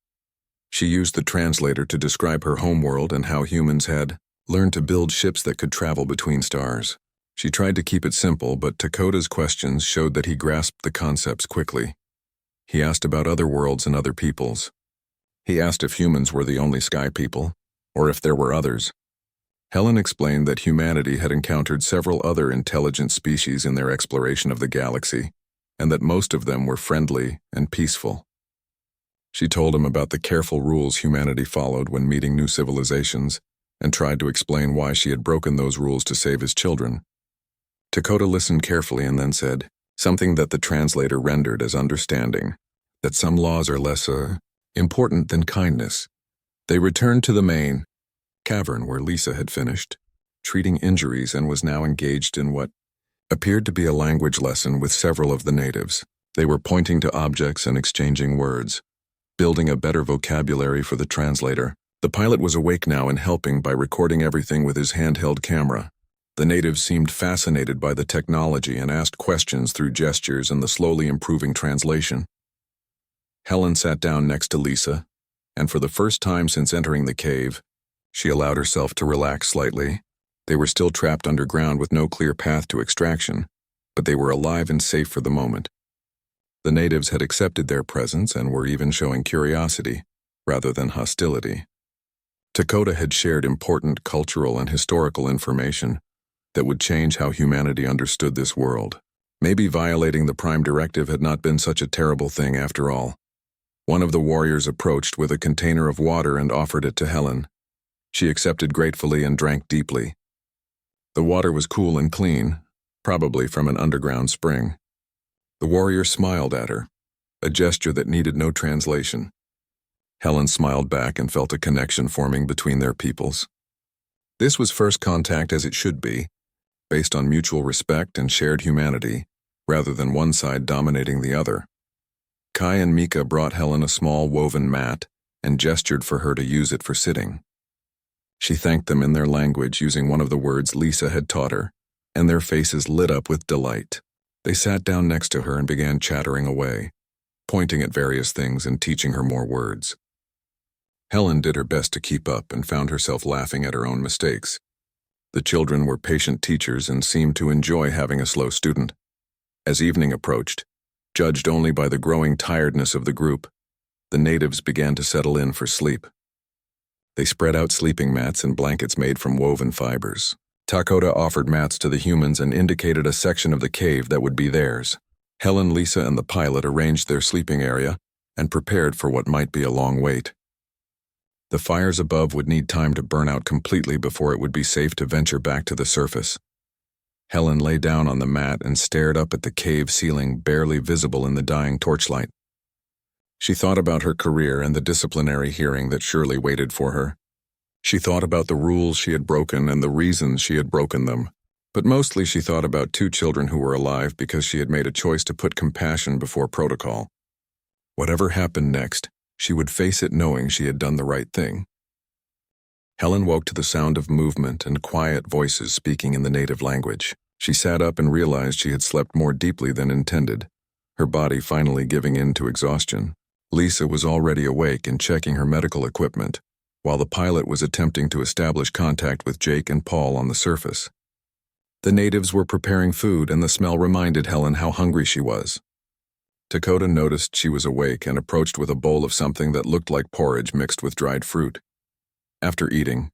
She used the translator to describe her homeworld and how humans had learned to build ships that could travel between stars. She tried to keep it simple, but Dakota's questions showed that he grasped the concepts quickly. He asked about other worlds and other peoples. He asked if humans were the only sky people, or if there were others. Helen explained that humanity had encountered several other intelligent species in their exploration of the galaxy, and that most of them were friendly and peaceful. She told him about the careful rules humanity followed when meeting new civilizations, and tried to explain why she had broken those rules to save his children. Dakota listened carefully and then said, something that the translator rendered as understanding, that some laws are less important than kindness. They returned to the main cavern where Lisa had finished treating injuries and was now engaged in what appeared to be a language lesson with several of the natives. They were pointing to objects and exchanging words, building a better vocabulary for the translator. The pilot was awake now and helping by recording everything with his handheld camera. The natives seemed fascinated by the technology and asked questions through gestures and the slowly improving translation. Helen sat down next to Lisa, and for the first time since entering the cave, she allowed herself to relax slightly. They were still trapped underground with no clear path to extraction, but they were alive and safe for the moment. The natives had accepted their presence and were even showing curiosity, rather than hostility. Dakota had shared important cultural and historical information that would change how humanity understood this world. Maybe violating the Prime Directive had not been such a terrible thing after all. One of the warriors approached with a container of water and offered it to Helen. She accepted gratefully and drank deeply. The water was cool and clean, probably from an underground spring. The warrior smiled at her, a gesture that needed no translation. Helen smiled back and felt a connection forming between their peoples. This was first contact as it should be, based on mutual respect and shared humanity, rather than one side dominating the other. Kai and Mika brought Helen a small woven mat and gestured for her to use it for sitting. She thanked them in their language using one of the words Lisa had taught her, and their faces lit up with delight. They sat down next to her and began chattering away, pointing at various things and teaching her more words. Helen did her best to keep up and found herself laughing at her own mistakes. The children were patient teachers and seemed to enjoy having a slow student. As evening approached, judged only by the growing tiredness of the group, the natives began to settle in for sleep. They spread out sleeping mats and blankets made from woven fibers. Dakota offered mats to the humans and indicated a section of the cave that would be theirs. Helen, Lisa, and the pilot arranged their sleeping area and prepared for what might be a long wait. The fires above would need time to burn out completely before it would be safe to venture back to the surface. Helen lay down on the mat and stared up at the cave ceiling barely visible in the dying torchlight. She thought about her career and the disciplinary hearing that surely waited for her. She thought about the rules she had broken and the reasons she had broken them. But mostly she thought about 2 children who were alive because she had made a choice to put compassion before protocol. Whatever happened next, she would face it knowing she had done the right thing. Helen woke to the sound of movement and quiet voices speaking in the native language. She sat up and realized she had slept more deeply than intended, her body finally giving in to exhaustion. Lisa was already awake and checking her medical equipment, while the pilot was attempting to establish contact with Jake and Paul on the surface. The natives were preparing food, and the smell reminded Helen how hungry she was. Dakota noticed she was awake and approached with a bowl of something that looked like porridge mixed with dried fruit. After eating,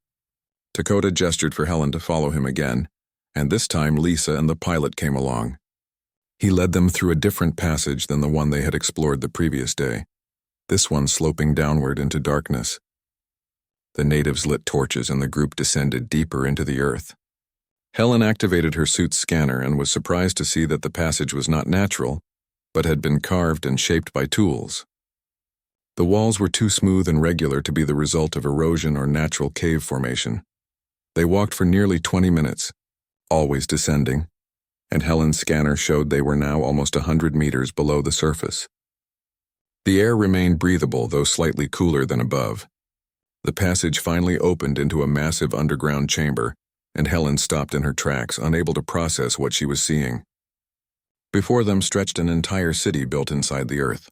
Dakota gestured for Helen to follow him again, and this time Lisa and the pilot came along. He led them through a different passage than the one they had explored the previous day, this one sloping downward into darkness. The natives lit torches and the group descended deeper into the earth. Helen activated her suit's scanner and was surprised to see that the passage was not natural, but had been carved and shaped by tools. The walls were too smooth and regular to be the result of erosion or natural cave formation. They walked for nearly 20 minutes, always descending, and Helen's scanner showed they were now almost 100 meters below the surface. The air remained breathable, though slightly cooler than above. The passage finally opened into a massive underground chamber, and Helen stopped in her tracks, unable to process what she was seeing. Before them stretched an entire city built inside the earth.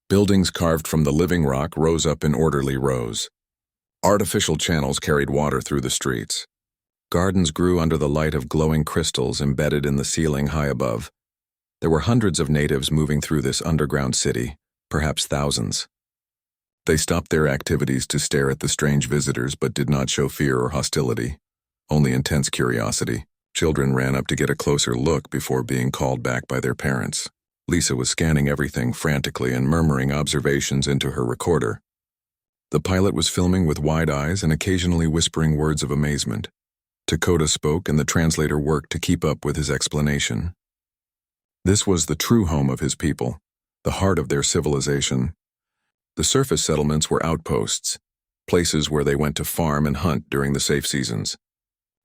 Buildings carved from the living rock rose up in orderly rows. Artificial channels carried water through the streets. Gardens grew under the light of glowing crystals embedded in the ceiling high above. There were hundreds of natives moving through this underground city, perhaps thousands. They stopped their activities to stare at the strange visitors but did not show fear or hostility, only intense curiosity. Children ran up to get a closer look before being called back by their parents. Lisa was scanning everything frantically and murmuring observations into her recorder. The pilot was filming with wide eyes and occasionally whispering words of amazement. Dakota spoke and the translator worked to keep up with his explanation. This was the true home of his people, the heart of their civilization. The surface settlements were outposts, places where they went to farm and hunt during the safe seasons.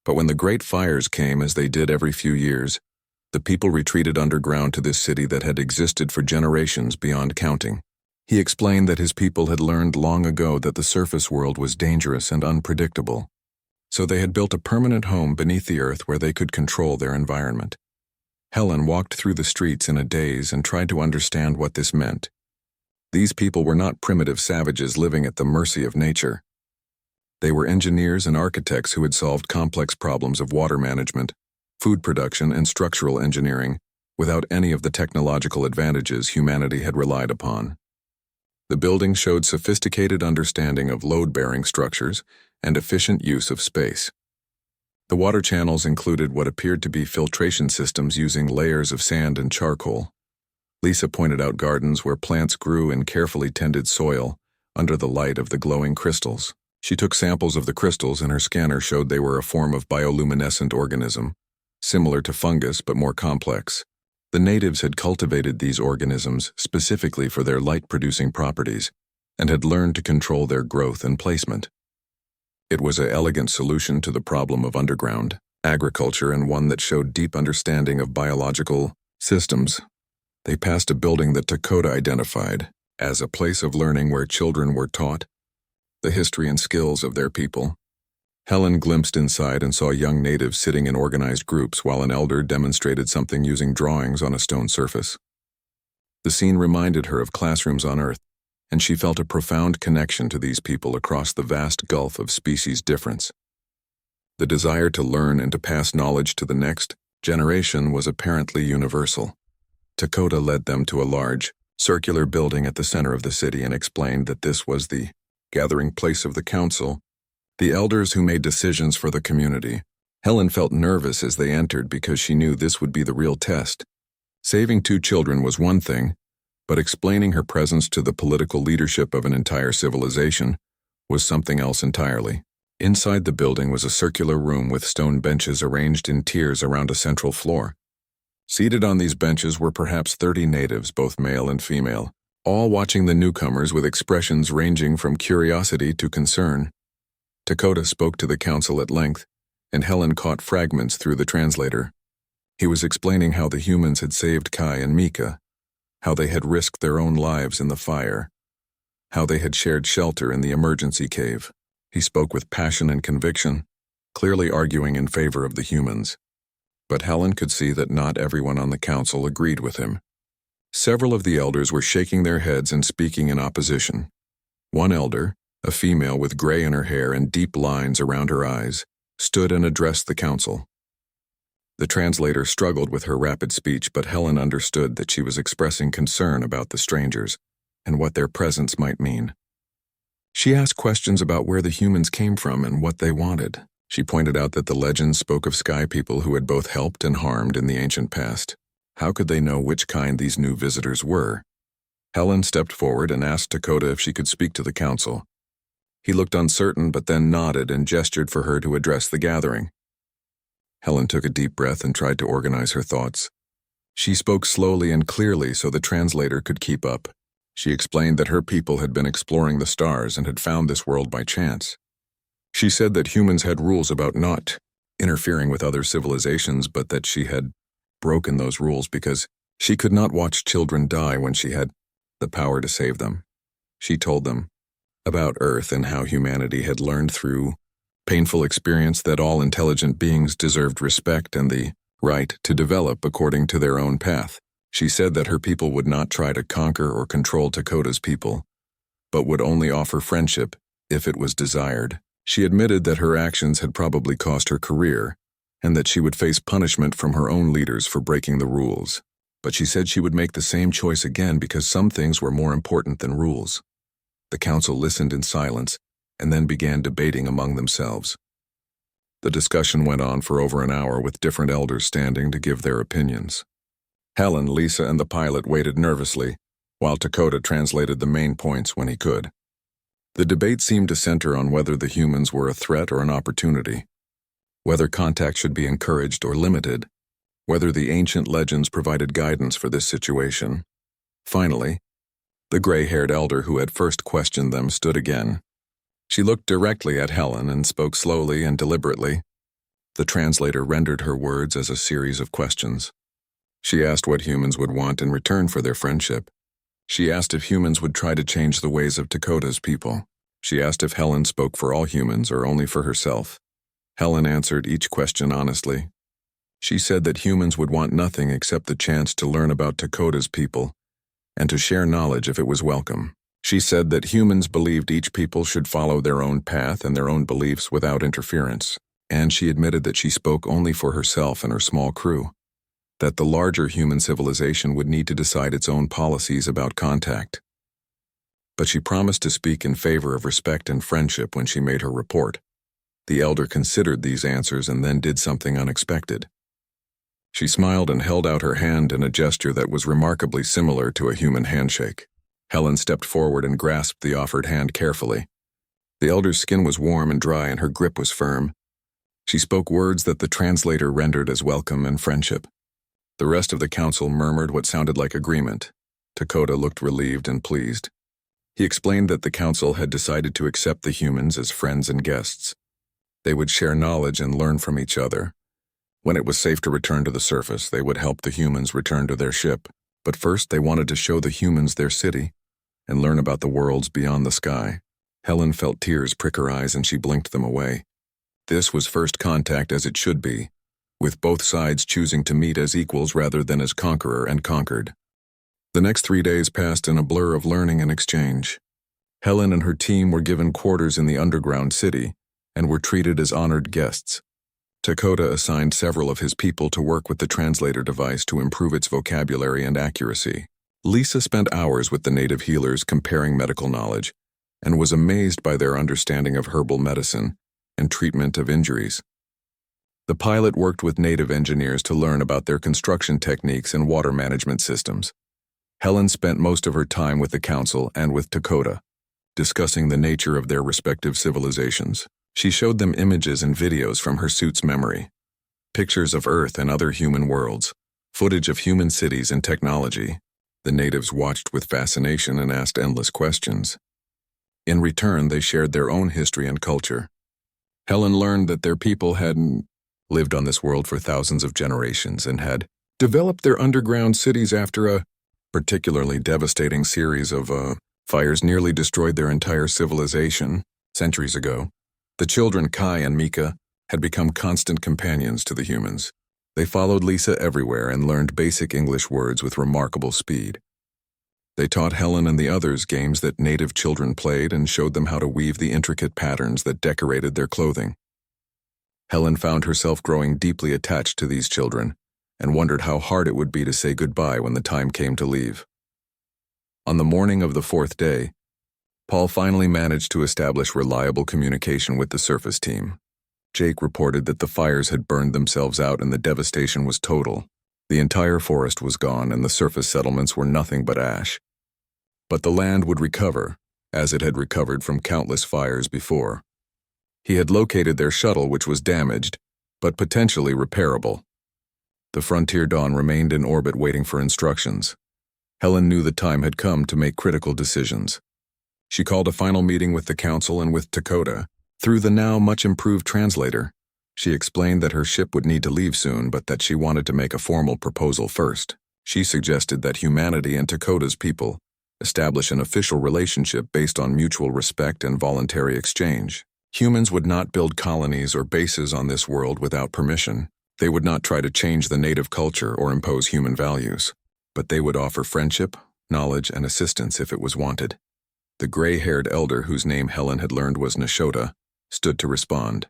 But when the great fires came, as they did every few years, the people retreated underground to this city that had existed for generations beyond counting. He explained that his people had learned long ago that the surface world was dangerous and unpredictable, so they had built a permanent home beneath the earth where they could control their environment. Helen walked through the streets in a daze and tried to understand what this meant. These people were not primitive savages living at the mercy of nature. They were engineers and architects who had solved complex problems of water management, food production, and structural engineering without any of the technological advantages humanity had relied upon. The building showed sophisticated understanding of load-bearing structures and efficient use of space. The water channels included what appeared to be filtration systems using layers of sand and charcoal. Lisa pointed out gardens where plants grew in carefully tended soil under the light of the glowing crystals. She took samples of the crystals and her scanner showed they were a form of bioluminescent organism, similar to fungus but more complex. The natives had cultivated these organisms specifically for their light-producing properties and had learned to control their growth and placement. It was an elegant solution to the problem of underground agriculture and one that showed deep understanding of biological systems. They passed a building that Dakota identified as a place of learning where children were taught the history and skills of their people. Helen glimpsed inside and saw young natives sitting in organized groups while an elder demonstrated something using drawings on a stone surface. The scene reminded her of classrooms on Earth, and she felt a profound connection to these people across the vast gulf of species difference. The desire to learn and to pass knowledge to the next generation was apparently universal. Dakota led them to a large, circular building at the center of the city and explained that this was the gathering place of the council, the elders who made decisions for the community. Helen felt nervous as they entered because she knew this would be the real test. Saving 2 children was one thing, but explaining her presence to the political leadership of an entire civilization was something else entirely. Inside the building was a circular room with stone benches arranged in tiers around a central floor. Seated on these benches were perhaps 30 natives, both male and female, all watching the newcomers with expressions ranging from curiosity to concern. Dakota spoke to the council at length, and Helen caught fragments through the translator. He was explaining how the humans had saved Kai and Mika, how they had risked their own lives in the fire, how they had shared shelter in the emergency cave. He spoke with passion and conviction, clearly arguing in favor of the humans. But Helen could see that not everyone on the council agreed with him. Several of the elders were shaking their heads and speaking in opposition. One elder, a female with gray in her hair and deep lines around her eyes, stood and addressed the council. The translator struggled with her rapid speech, but Helen understood that she was expressing concern about the strangers and what their presence might mean. She asked questions about where the humans came from and what they wanted. She pointed out that the legends spoke of sky people who had both helped and harmed in the ancient past. How could they know which kind these new visitors were? Helen stepped forward and asked Dakota if she could speak to the council. He looked uncertain but then nodded and gestured for her to address the gathering. Helen took a deep breath and tried to organize her thoughts. She spoke slowly and clearly so the translator could keep up. She explained that her people had been exploring the stars and had found this world by chance. She said that humans had rules about not interfering with other civilizations, but that she had broken those rules because she could not watch children die when she had the power to save them. She told them about Earth and how humanity had learned through painful experience that all intelligent beings deserved respect and the right to develop according to their own path. She said that her people would not try to conquer or control Dakota's people, but would only offer friendship if it was desired. She admitted that her actions had probably cost her career, and that she would face punishment from her own leaders for breaking the rules. But she said she would make the same choice again because some things were more important than rules. The council listened in silence and then began debating among themselves. The discussion went on for over an hour with different elders standing to give their opinions. Helen, Lisa, and the pilot waited nervously, while Dakota translated the main points when he could. The debate seemed to center on whether the humans were a threat or an opportunity, whether contact should be encouraged or limited, whether the ancient legends provided guidance for this situation. Finally, the gray-haired elder who had first questioned them stood again. She looked directly at Helen and spoke slowly and deliberately. The translator rendered her words as a series of questions. She asked what humans would want in return for their friendship. She asked if humans would try to change the ways of Dakota's people. She asked if Helen spoke for all humans or only for herself. Helen answered each question honestly. She said that humans would want nothing except the chance to learn about Dakota's people and to share knowledge if it was welcome. She said that humans believed each people should follow their own path and their own beliefs without interference, and she admitted that she spoke only for herself and her small crew, that the larger human civilization would need to decide its own policies about contact. But she promised to speak in favor of respect and friendship when she made her report. The elder considered these answers and then did something unexpected. She smiled and held out her hand in a gesture that was remarkably similar to a human handshake. Helen stepped forward and grasped the offered hand carefully. The elder's skin was warm and dry and her grip was firm. She spoke words that the translator rendered as welcome and friendship. The rest of the council murmured what sounded like agreement. Dakota looked relieved and pleased. He explained that the council had decided to accept the humans as friends and guests. They would share knowledge and learn from each other. When it was safe to return to the surface, they would help the humans return to their ship. But first, they wanted to show the humans their city and learn about the worlds beyond the sky. Helen felt tears prick her eyes and she blinked them away. This was first contact as it should be, with both sides choosing to meet as equals rather than as conqueror and conquered. The next 3 days passed in a blur of learning and exchange. Helen and her team were given quarters in the underground city and were treated as honored guests. Dakota assigned several of his people to work with the translator device to improve its vocabulary and accuracy. Lisa spent hours with the native healers comparing medical knowledge and was amazed by their understanding of herbal medicine and treatment of injuries. The pilot worked with native engineers to learn about their construction techniques and water management systems. Helen spent most of her time with the council and with Dakota. discussing the nature of their respective civilizations. She showed them images and videos from her suit's memory, pictures of Earth and other human worlds, footage of human cities and technology. The natives watched with fascination and asked endless questions. In return, they shared their own history and culture. Helen learned that their people had lived on this world for thousands of generations and had developed their underground cities after a particularly devastating series of fires nearly destroyed their entire civilization centuries ago. The children, Kai and Mika, had become constant companions to the humans. They followed Lisa everywhere and learned basic English words with remarkable speed. They taught Helen and the others games that native children played and showed them how to weave the intricate patterns that decorated their clothing. Helen found herself growing deeply attached to these children and wondered how hard it would be to say goodbye when the time came to leave. On the morning of the fourth day, Paul finally managed to establish reliable communication with the surface team. Jake reported that the fires had burned themselves out and the devastation was total. The entire forest was gone and the surface settlements were nothing but ash. But the land would recover, as it had recovered from countless fires before. He had located their shuttle, which was damaged, but potentially repairable. The Frontier Dawn remained in orbit waiting for instructions. Helen knew the time had come to make critical decisions. She called a final meeting with the council and with Dakota. Through the now much improved translator, she explained that her ship would need to leave soon, but that she wanted to make a formal proposal first. She suggested that humanity and Dakota's people establish an official relationship based on mutual respect and voluntary exchange. Humans would not build colonies or bases on this world without permission. They would not try to change the native culture or impose human values, but they would offer friendship, knowledge, and assistance if it was wanted. The gray-haired elder, whose name Helen had learned was Nashota, stood to respond.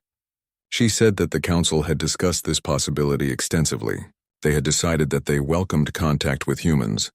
She said that the council had discussed this possibility extensively. They had decided that they welcomed contact with humans,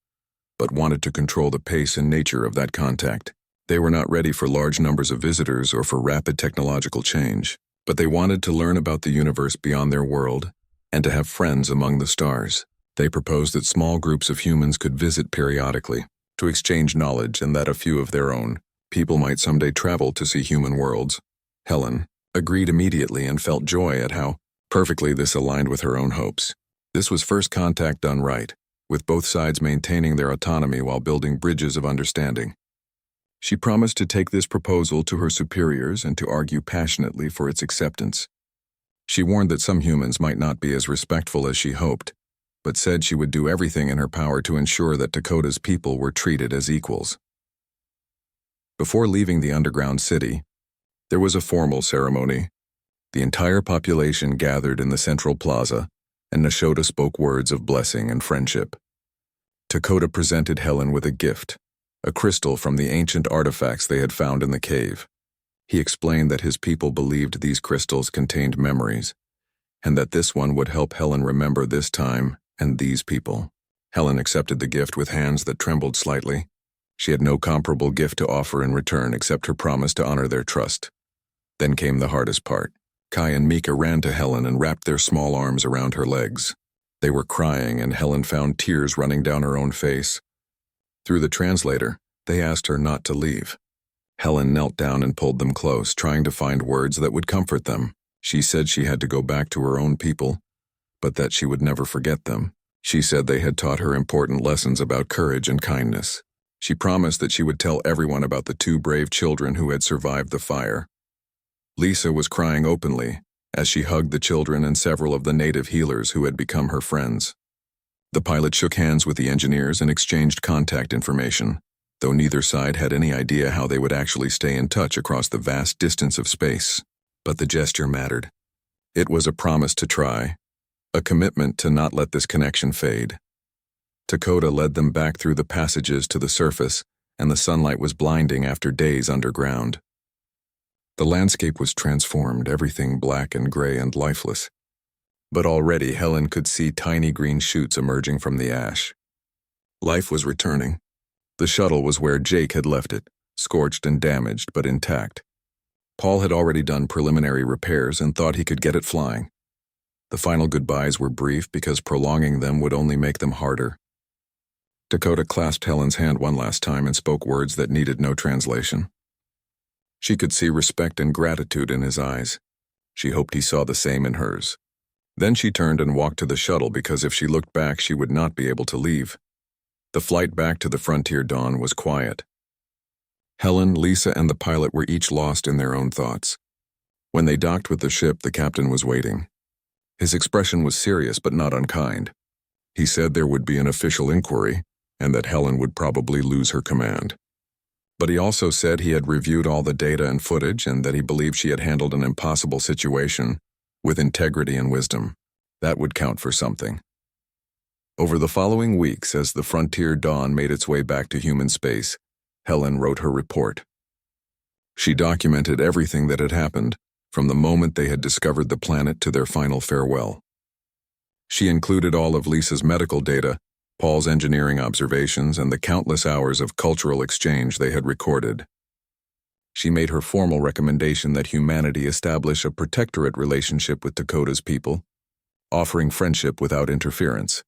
but wanted to control the pace and nature of that contact. They were not ready for large numbers of visitors or for rapid technological change, but they wanted to learn about the universe beyond their world and to have friends among the stars. They proposed that small groups of humans could visit periodically to exchange knowledge and that a few of their own people might someday travel to see human worlds. Helen agreed immediately and felt joy at how perfectly this aligned with her own hopes. This was first contact done right, with both sides maintaining their autonomy while building bridges of understanding. She promised to take this proposal to her superiors and to argue passionately for its acceptance. She warned that some humans might not be as respectful as she hoped, but said she would do everything in her power to ensure that Dakota's people were treated as equals. Before leaving the underground city, there was a formal ceremony. The entire population gathered in the central plaza, and Nashota spoke words of blessing and friendship. Dakota presented Helen with a gift, a crystal from the ancient artifacts they had found in the cave. He explained that his people believed these crystals contained memories, and that this one would help Helen remember this time and these people. Helen accepted the gift with hands that trembled slightly. She had no comparable gift to offer in return except her promise to honor their trust. Then came the hardest part. Kai and Mika ran to Helen and wrapped their small arms around her legs. They were crying, and Helen found tears running down her own face. Through the translator, they asked her not to leave. Helen knelt down and pulled them close, trying to find words that would comfort them. She said she had to go back to her own people, but that she would never forget them. She said they had taught her important lessons about courage and kindness. She promised that she would tell everyone about the two brave children who had survived the fire. Lisa was crying openly as she hugged the children and several of the native healers who had become her friends. The pilot shook hands with the engineers and exchanged contact information, though neither side had any idea how they would actually stay in touch across the vast distance of space. But the gesture mattered. It was a promise to try, a commitment to not let this connection fade. Dakota led them back through the passages to the surface, and the sunlight was blinding after days underground. The landscape was transformed, everything black and gray and lifeless. But already Helen could see tiny green shoots emerging from the ash. Life was returning. The shuttle was where Jake had left it, scorched and damaged but intact. Paul had already done preliminary repairs and thought he could get it flying. The final goodbyes were brief because prolonging them would only make them harder. Dakota clasped Helen's hand one last time and spoke words that needed no translation. She could see respect and gratitude in his eyes. She hoped he saw the same in hers. Then she turned and walked to the shuttle because if she looked back, she would not be able to leave. The flight back to the Frontier Dawn was quiet. Helen, Lisa, and the pilot were each lost in their own thoughts. When they docked with the ship, the captain was waiting. His expression was serious but not unkind. He said there would be an official inquiry and that Helen would probably lose her command. But he also said he had reviewed all the data and footage and that he believed she had handled an impossible situation with integrity and wisdom. That would count for something. Over the following weeks, as the Frontier Dawn made its way back to human space, Helen wrote her report. She documented everything that had happened, from the moment they had discovered the planet to their final farewell. She included all of Lisa's medical data, Paul's engineering observations, and the countless hours of cultural exchange they had recorded. She made her formal recommendation that humanity establish a protectorate relationship with Dakota's people, offering friendship without interference.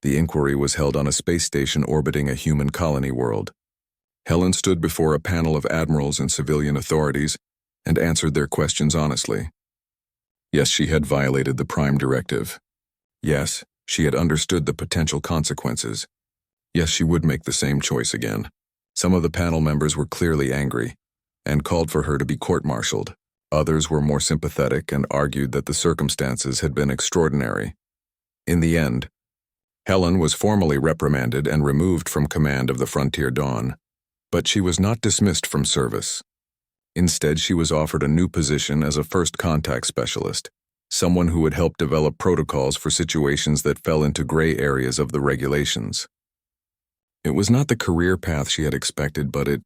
The inquiry was held on a space station orbiting a human colony world. Helen stood before a panel of admirals and civilian authorities and answered their questions honestly. Yes, she had violated the Prime Directive. Yes, she had understood the potential consequences. Yes, she would make the same choice again. Some of the panel members were clearly angry and called for her to be court-martialed. Others were more sympathetic and argued that the circumstances had been extraordinary. In the end, Helen was formally reprimanded and removed from command of the Frontier Dawn, but she was not dismissed from service. Instead, she was offered a new position as a first contact specialist, someone who would help develop protocols for situations that fell into gray areas of the regulations. It was not the career path she had expected, but it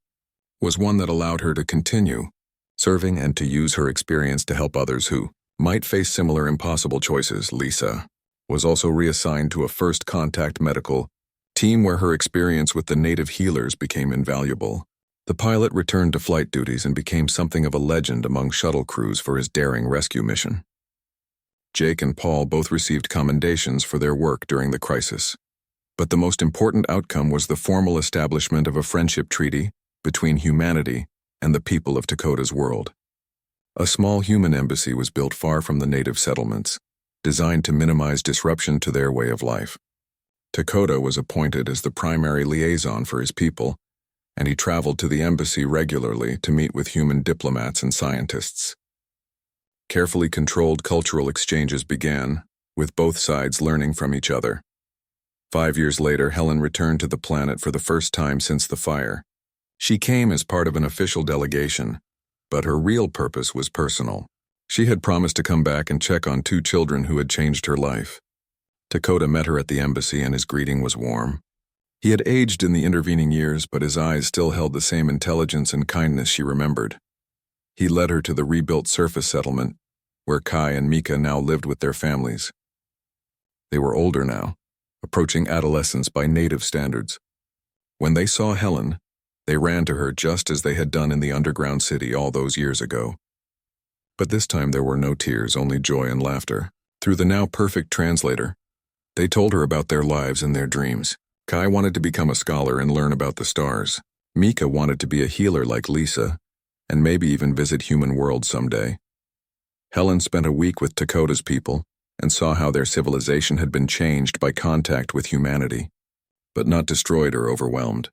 was one that allowed her to continue serving and to use her experience to help others who might face similar impossible choices. Lisa was also reassigned to a first contact medical team where her experience with the native healers became invaluable. The pilot returned to flight duties and became something of a legend among shuttle crews for his daring rescue mission. Jake and Paul both received commendations for their work during the crisis. But the most important outcome was the formal establishment of a friendship treaty between humanity and the people of Dakota's world. A small human embassy was built far from the native settlements, designed to minimize disruption to their way of life. Dakota was appointed as the primary liaison for his people, and he traveled to the embassy regularly to meet with human diplomats and scientists. Carefully controlled cultural exchanges began, with both sides learning from each other. 5 years later, Helen returned to the planet for the first time since the fire. She came as part of an official delegation, but her real purpose was personal. She had promised to come back and check on 2 children who had changed her life. Dakota met her at the embassy and his greeting was warm. He had aged in the intervening years, but his eyes still held the same intelligence and kindness she remembered. He led her to the rebuilt surface settlement, where Kai and Mika now lived with their families. They were older now, approaching adolescence by native standards. When they saw Helen, they ran to her just as they had done in the underground city all those years ago. But this time there were no tears, only joy and laughter. Through the now perfect translator, they told her about their lives and their dreams. Kai wanted to become a scholar and learn about the stars. Mika wanted to be a healer like Lisa, and maybe even visit human worlds someday. Helen spent a week with Dakota's people and saw how their civilization had been changed by contact with humanity, but not destroyed or overwhelmed.